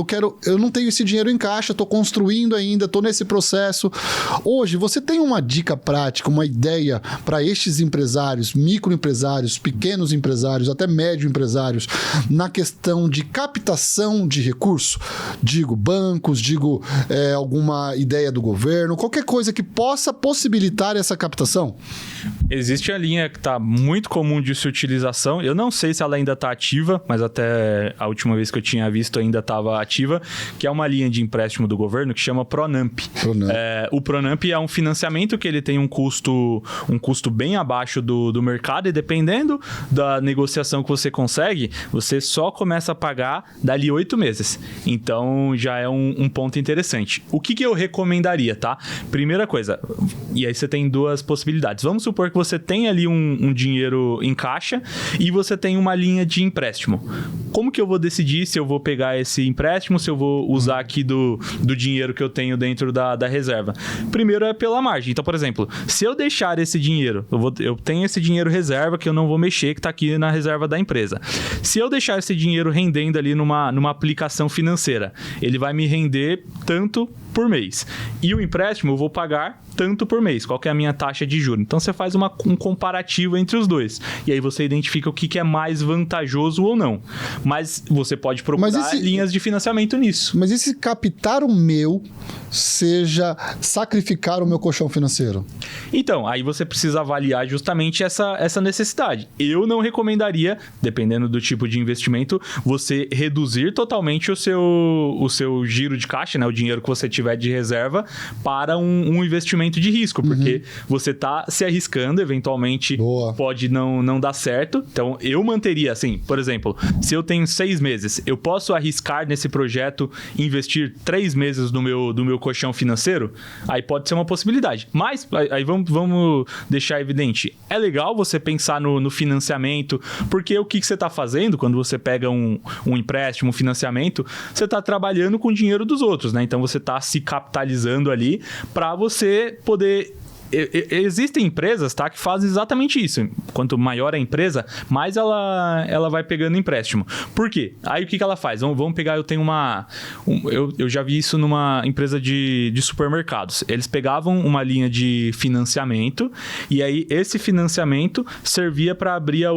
eu não tenho esse dinheiro em caixa, estou construindo ainda, estou nesse processo. Hoje, você tem uma dica prática, uma ideia para estes empresários, microempresários, pequenos empresários, até médio empresários, na questão de captação de recurso? Digo bancos, alguma ideia do governo, qualquer coisa que possa possibilitar essa captação? Existe a linha que está muito comum de sua utilização. Eu não sei se ela ainda está ativa, mas até a última vez que eu tinha visto ainda estava ativa, que é uma linha de empréstimo do governo que chama Pronamp. O Pronamp é um financiamento que ele tem um custo bem abaixo do mercado, e dependendo da negociação que você consegue, você só começa a pagar dali 8 meses. Então já é um ponto interessante. O que eu recomendaria, tá? Primeira coisa, e aí você tem duas possibilidades. Vamos supor que você tem ali um dinheiro em caixa e você tem uma linha de empréstimo. Como que eu vou decidir se eu vou pegar esse empréstimo, se eu vou usar aqui do dinheiro que eu tenho dentro da reserva? Primeiro é pela margem. Então, por exemplo, se eu deixar esse dinheiro, eu tenho esse dinheiro reserva que eu não vou mexer, que está aqui na reserva da empresa. Se eu deixar esse dinheiro rendendo ali numa aplicação financeira, ele vai me render tanto por mês. E o empréstimo eu vou pagar tanto por mês. Qual que é a minha taxa de juros? Então você faz um comparativo entre os dois. E aí você identifica o que é mais vantajoso ou não. Mas você pode procurar linhas de financiamento nisso. Mas e se captar o meu seja sacrificar o meu colchão financeiro? Então, aí você precisa avaliar justamente essa necessidade. Eu não recomendaria, dependendo do tipo de investimento, você reduzir totalmente o seu giro de caixa, né? O dinheiro que você tiver de reserva, para um investimento de risco, porque você está se arriscando, eventualmente pode não dar certo. Então, eu manteria assim, por exemplo, se eu tenho 6 meses, eu posso arriscar nesse projeto, investir 3 meses do meu colchão financeiro? Aí pode ser uma possibilidade. Mas, aí vamos deixar evidente, é legal você pensar no financiamento, porque o que você está fazendo quando você pega um empréstimo, um financiamento, você está trabalhando com o dinheiro dos outros, né? Então, você está se capitalizando ali para você poder existem empresas, tá, que fazem exatamente isso. Quanto maior a empresa, mais ela vai pegando empréstimo. Por quê? Aí o que ela faz? Vamos pegar, eu tenho eu já vi isso numa empresa de supermercados. Eles pegavam uma linha de financiamento e aí esse financiamento servia para abrir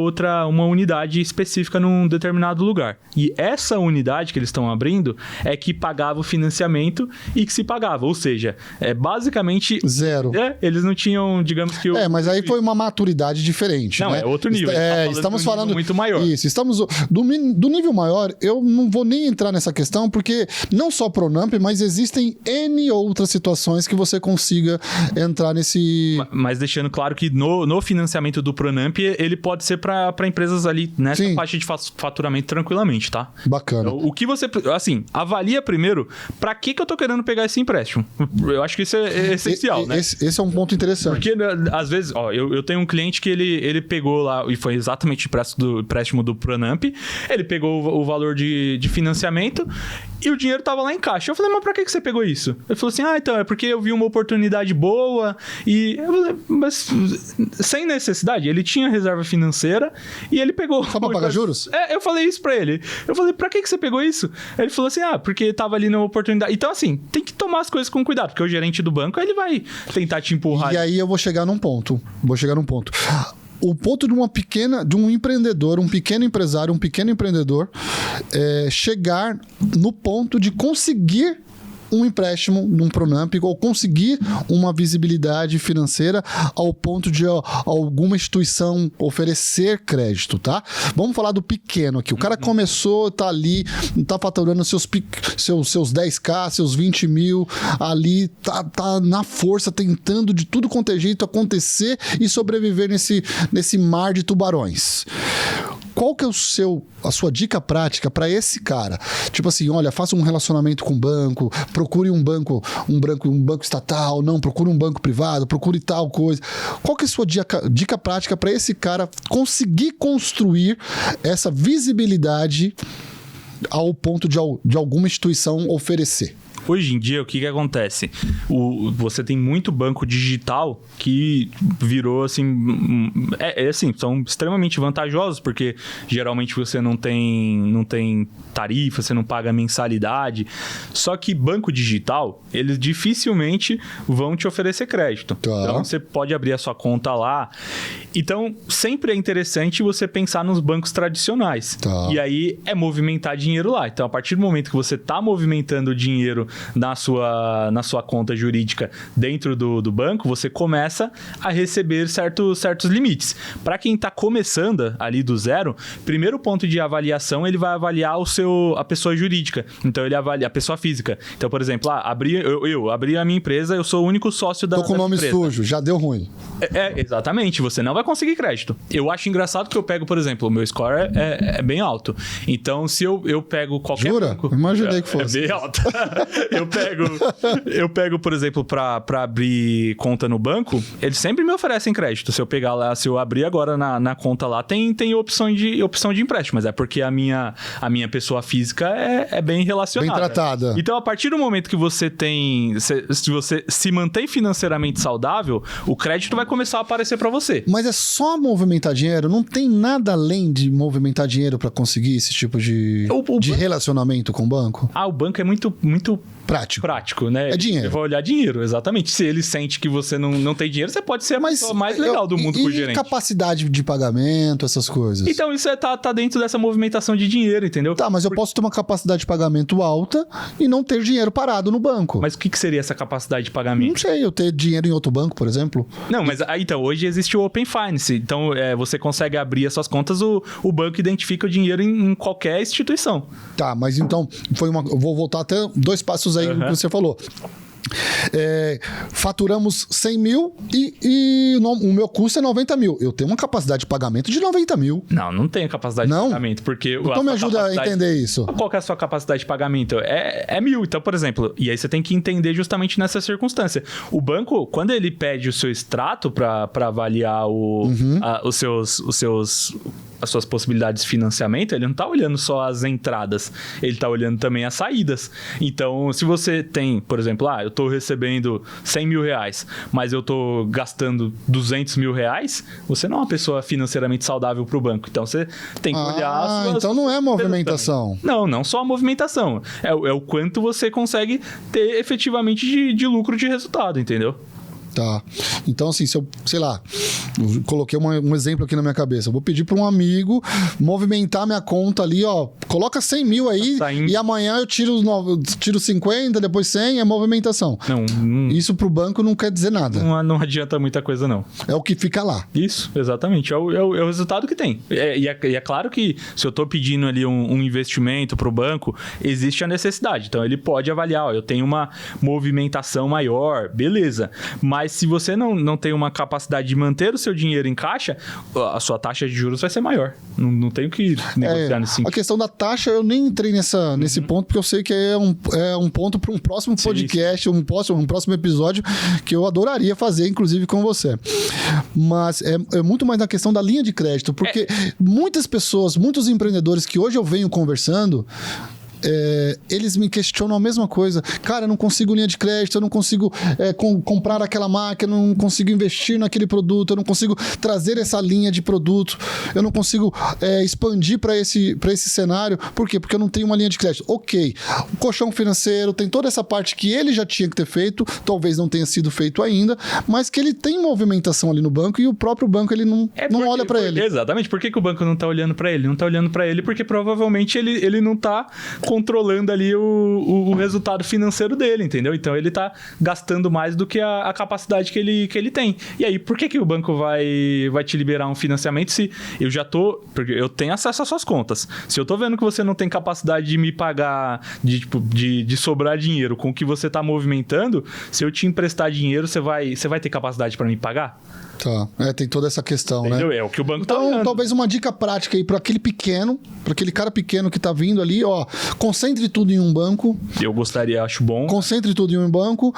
uma unidade específica num determinado lugar. E essa unidade que eles estão abrindo é que pagava o financiamento e que se pagava. Ou seja, basicamente... Zero. Eles não tinham, digamos que... mas aí foi uma maturidade diferente, não, né? é outro nível. Estamos falando muito maior. Isso, estamos... Do nível maior, eu não vou nem entrar nessa questão, porque não só Pronamp, mas existem N outras situações que você consiga entrar nesse... Mas deixando claro que no financiamento do Pronamp, ele pode ser para empresas ali nessa faixa de faturamento tranquilamente, tá? Bacana. Então, o que você... Assim, avalia primeiro para que eu tô querendo pegar esse empréstimo. Eu acho que isso é essencial, né? Esse é um ponto interessante. Porque, às vezes, eu tenho um cliente que ele pegou lá, e foi exatamente o empréstimo do Pronamp, ele pegou o valor de financiamento e o dinheiro tava lá em caixa. Eu falei, mas pra que você pegou isso? Ele falou assim, então, é porque eu vi uma oportunidade boa e... Eu falei, mas sem necessidade, ele tinha reserva financeira e ele pegou... Só pra pagar juros? Eu falei isso pra ele. Eu falei, pra que você pegou isso? Ele falou assim, porque tava ali numa oportunidade. Então, assim, tem que tomar as coisas com cuidado, porque o gerente do banco, ele vai tentar te empurrar. E aí eu vou chegar num ponto. O ponto de um empreendedor, um pequeno empresário, um pequeno empreendedor, chegar no ponto de conseguir um empréstimo num Pronamp ou conseguir uma visibilidade financeira ao ponto de alguma instituição oferecer crédito, tá? Vamos falar do pequeno aqui. O cara começou, tá ali, tá faturando seus 10k, seus 20 mil ali, tá na força, tentando de tudo quanto é jeito acontecer e sobreviver nesse mar de tubarões. Qual que é a sua dica prática para esse cara? Tipo assim, olha, faça um relacionamento com o banco, procure um banco estatal, não, procure um banco privado, procure tal coisa. Qual que é a sua dica prática para esse cara conseguir construir essa visibilidade ao ponto de alguma instituição oferecer? Hoje em dia, o que acontece? Você tem muito banco digital que virou, assim... assim, são extremamente vantajosos, porque geralmente você não tem tarifa, você não paga mensalidade. Só que banco digital, eles dificilmente vão te oferecer crédito. Tá. Então, você pode abrir a sua conta lá. Então, sempre é interessante você pensar nos bancos tradicionais. Tá. E aí, é movimentar dinheiro lá. Então, a partir do momento que você está movimentando dinheiro na sua conta jurídica dentro do banco, você começa a receber certos limites. Para quem está começando ali do zero, primeiro ponto de avaliação, ele vai avaliar a pessoa jurídica. Então, ele avalia a pessoa física. Então, por exemplo, eu abri a minha empresa, eu sou o único sócio da empresa. Tô com o nome sujo, já deu ruim. Exatamente, você não vai conseguir crédito. Eu acho engraçado que eu pego, por exemplo, o meu score é bem alto. Então, se eu pego qualquer... Jura? Banco, Imaginei que fosse. É bem alto. Eu pego, por exemplo, para abrir conta no banco, eles sempre me oferecem crédito. Se eu pegar lá, se eu abrir agora na conta lá, tem opção de empréstimo, mas é porque a minha pessoa física é bem relacionada. Bem tratada. Então, a partir do momento que você se você se mantém financeiramente saudável, o crédito vai começar a aparecer para você. Mas é só movimentar dinheiro? Não tem nada além de movimentar dinheiro para conseguir esse tipo de relacionamento com o banco? O banco é muito prático, né? É dinheiro. Ele vai olhar dinheiro, exatamente. Se ele sente que você não tem dinheiro, você pode ser a pessoa mais legal do mundo com o gerente. E capacidade de pagamento, essas coisas? Então, isso tá dentro dessa movimentação de dinheiro, entendeu? Tá, mas eu posso ter uma capacidade de pagamento alta e não ter dinheiro parado no banco. Mas o que seria essa capacidade de pagamento? Não sei, eu ter dinheiro em outro banco, por exemplo. Não, mas então, hoje existe o Open Finance. Então, você consegue abrir as suas contas, o banco identifica o dinheiro em qualquer instituição. Tá, mas então, eu vou voltar até 2 passos aí que você falou. Faturamos 100 mil e o meu custo é 90 mil. Eu tenho uma capacidade de pagamento de 90 mil. Não tenho capacidade de pagamento, porque... Então me ajuda a entender isso. Qual que é a sua capacidade de pagamento? É 1.000. Então, por exemplo, e aí você tem que entender justamente nessa circunstância. O banco, quando ele pede o seu extrato para avaliar as suas possibilidades de financiamento, ele não está olhando só as entradas, ele está olhando também as saídas. Então, se você tem, por exemplo, eu tô recebendo 100 mil reais, mas eu tô gastando 200 mil reais, você não é uma pessoa financeiramente saudável pro banco. Então você tem que olhar... então não é movimentação. Não só a movimentação. É o quanto você consegue ter efetivamente de lucro de resultado, entendeu? Tá. Então, assim, se eu, sei lá, eu coloquei um exemplo aqui na minha cabeça. Eu vou pedir para um amigo movimentar minha conta ali, ó. Coloca 100 mil aí e amanhã eu tiro 50, depois 100, é movimentação. Não. Isso pro banco não quer dizer nada. Não adianta muita coisa, não. É o que fica lá. Isso, exatamente. É o resultado que tem. E é claro que se eu tô pedindo ali um investimento pro banco, existe a necessidade. Então, ele pode avaliar, ó, eu tenho uma movimentação maior, beleza. Mas se você não tem uma capacidade de manter o seu dinheiro em caixa, a sua taxa de juros vai ser maior. Não tem o que negociar nesse sentido. A questão da taxa, eu nem entrei nesse ponto, porque eu sei que é um ponto para um próximo podcast, um próximo episódio, que eu adoraria fazer, inclusive com você. Mas é muito mais na questão da linha de crédito, porque muitas pessoas, muitos empreendedores que hoje eu venho conversando... eles me questionam a mesma coisa. Cara, eu não consigo linha de crédito, eu não consigo comprar aquela máquina, eu não consigo investir naquele produto, eu não consigo trazer essa linha de produto, eu não consigo expandir para esse cenário. Por quê? Porque eu não tenho uma linha de crédito. Ok, o colchão financeiro tem toda essa parte que ele já tinha que ter feito, talvez não tenha sido feito ainda, mas que ele tem movimentação ali no banco e o próprio banco ele não olha para ele. Exatamente. Por que o banco não tá olhando para ele? Não tá olhando para ele porque provavelmente ele não tá controlando ali o resultado financeiro dele, entendeu? Então ele tá gastando mais do que a capacidade que ele tem. E aí, por que o banco vai te liberar um financiamento se eu já tô... Porque eu tenho acesso às suas contas. Se eu tô vendo que você não tem capacidade de me pagar, de sobrar dinheiro com o que você tá movimentando, se eu te emprestar dinheiro, você vai ter capacidade para me pagar? Tá, tem toda essa questão, entendeu? né? É o que o banco tá olhando. olhando. Talvez uma dica prática aí para aquele cara pequeno que tá vindo ali, ó, concentre tudo em um banco. Eu gostaria, acho bom. Concentre tudo em um banco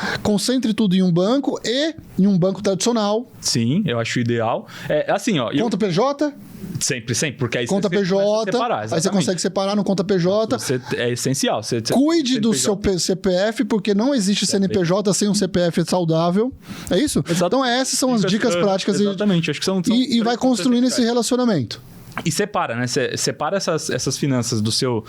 e em um banco tradicional. Sim, eu acho ideal. Assim, ó... Conta PJ? Sempre, porque aí conta você PJ, separar, aí você consegue separar no conta PJ. É essencial. Cuide do seu CPF, porque não existe CNPJ sem um CPF saudável. É isso? Exatamente. Então essas são as dicas práticas. Exatamente, acho que são e vai construindo esse relacionamento. E separa, né? Separa essas finanças do seu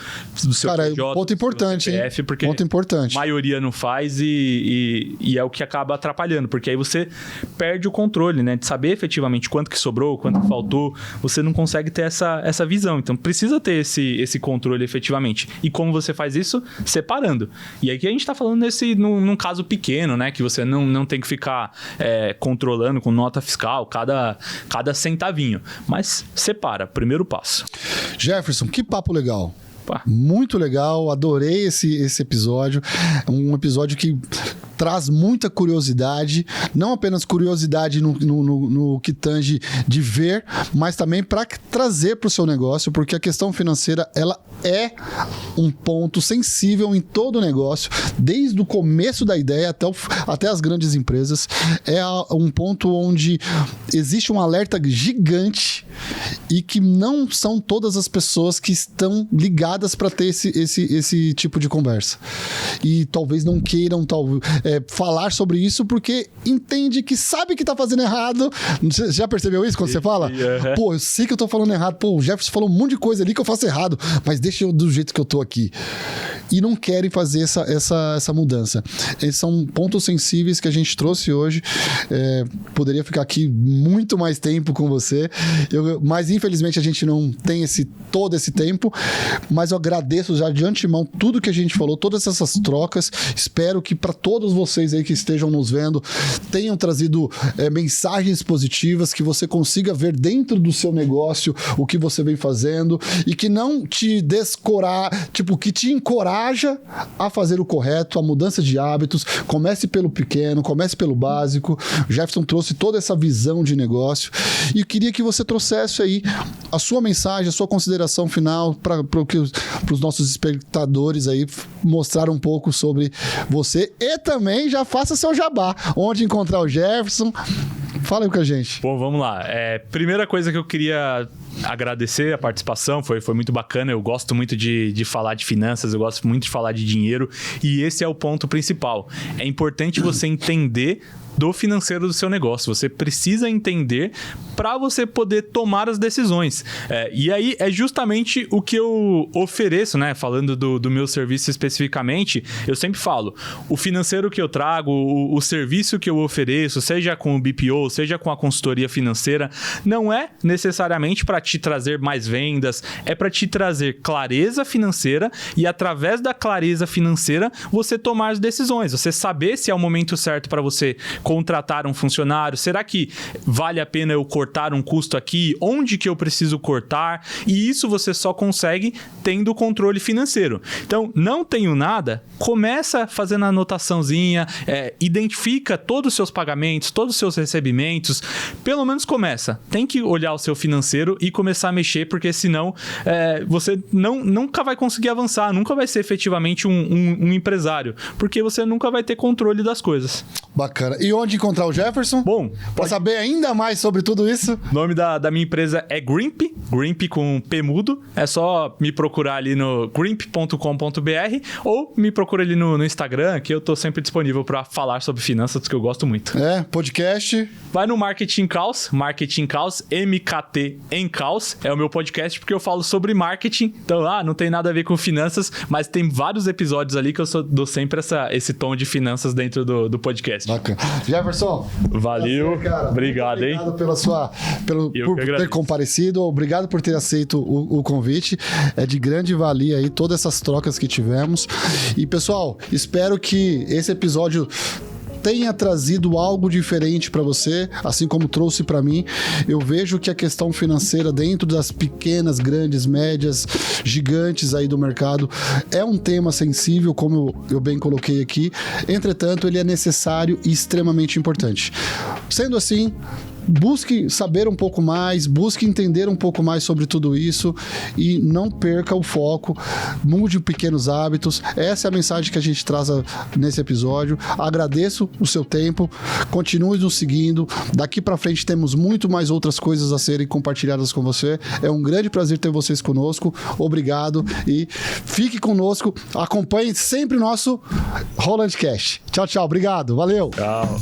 cara, PJ, ponto importante, CPF, hein? Porque ponto importante. A maioria não faz e é o que acaba atrapalhando, porque aí você perde o controle, né? De saber efetivamente quanto que sobrou, quanto que faltou, você não consegue ter essa visão. Então, precisa ter esse controle efetivamente. E como você faz isso? Separando. E aí que a gente tá falando num caso pequeno, né? Que você não tem que ficar controlando com nota fiscal, cada centavinho. Mas separa. Primeiro passo. Jefferson, que papo legal. Opa. Muito legal, adorei esse episódio. Um episódio que traz muita curiosidade, não apenas curiosidade no que tange de ver, mas também para trazer para o seu negócio, porque a questão financeira ela é um ponto sensível em todo o negócio, desde o começo da ideia até as grandes empresas. É um ponto onde existe um alerta gigante e que não são todas as pessoas que estão ligadas para ter esse tipo de conversa. E talvez não queiram falar sobre isso porque entende que sabe que tá fazendo errado. Você já percebeu isso quando você fala? Pô, eu sei que eu tô falando errado. Pô, o Jefferson falou um monte de coisa ali que eu faço errado, mas deixa eu do jeito que eu tô aqui. E não querem fazer essa mudança. Esses são pontos sensíveis que a gente trouxe hoje. Poderia ficar aqui muito mais tempo com você, mas infelizmente a gente não tem todo esse tempo, mas eu agradeço já de antemão tudo que a gente falou, todas essas trocas. Espero que para todos vocês aí que estejam nos vendo tenham trazido mensagens positivas, que você consiga ver dentro do seu negócio o que você vem fazendo e que não te que te encoraja a fazer o correto, a mudança de hábitos. Comece pelo pequeno, comece pelo básico. O Jefferson trouxe toda essa visão de negócio e eu queria que você trouxesse aí a sua mensagem, a sua consideração final para os nossos espectadores aí, mostrar um pouco sobre você e também já faça seu jabá. Onde encontrar o Jefferson? Fala aí com a gente. Bom, vamos lá. Primeira coisa que eu queria agradecer a participação, foi muito bacana. Eu gosto muito de falar de finanças, eu gosto muito de falar de dinheiro, e esse é o ponto principal. É importante você entender do financeiro do seu negócio. Você precisa entender para você poder tomar as decisões. E aí é justamente o que eu ofereço, né? Falando do meu serviço especificamente, eu sempre falo, o financeiro que eu trago, o serviço que eu ofereço, seja com o BPO, seja com a consultoria financeira, não é necessariamente para te trazer mais vendas, é para te trazer clareza financeira e através da clareza financeira você tomar as decisões, você saber se é o momento certo para você contratar um funcionário, será que vale a pena eu cortar um custo aqui, onde que eu preciso cortar, e isso você só consegue tendo o controle financeiro. Então, não tenho nada, começa fazendo a anotaçãozinha, identifica todos os seus pagamentos, todos os seus recebimentos, pelo menos começa. Tem que olhar o seu financeiro e começar a mexer, porque senão você nunca vai conseguir avançar, nunca vai ser efetivamente um empresário, porque você nunca vai ter controle das coisas. Bacana. E onde encontrar o Jefferson? Bom, para saber ainda mais sobre tudo isso? O nome da minha empresa é Grimp com P mudo. É só me procurar ali no grimp.com.br ou me procura ali no Instagram, que eu tô sempre disponível para falar sobre finanças, que eu gosto muito. Podcast. Vai no Marketing Caos, MKT em Caos, é o meu podcast porque eu falo sobre marketing. Então, não tem nada a ver com finanças, mas tem vários episódios ali que eu dou sempre esse tom de finanças dentro do podcast. Bacana. Jefferson. Valeu. Cara, obrigado, hein? Obrigado por ter comparecido. Obrigado por ter aceito o convite. É de grande valia aí todas essas trocas que tivemos. E, pessoal, espero que esse episódio tenha trazido algo diferente para você, assim como trouxe para mim. Eu vejo que a questão financeira dentro das pequenas, grandes, médias, gigantes aí do mercado é um tema sensível, como eu bem coloquei aqui. Entretanto, ele é necessário e extremamente importante. Sendo assim, busque saber um pouco mais, busque entender um pouco mais sobre tudo isso e não perca o foco, mude pequenos hábitos. Essa é a mensagem que a gente traz nesse episódio. Agradeço o seu tempo, continue nos seguindo. Daqui para frente temos muito mais outras coisas a serem compartilhadas com você. É um grande prazer ter vocês conosco. Obrigado e fique conosco. Acompanhe sempre o nosso Holland Cast. Tchau, tchau. Obrigado. Valeu. Tchau.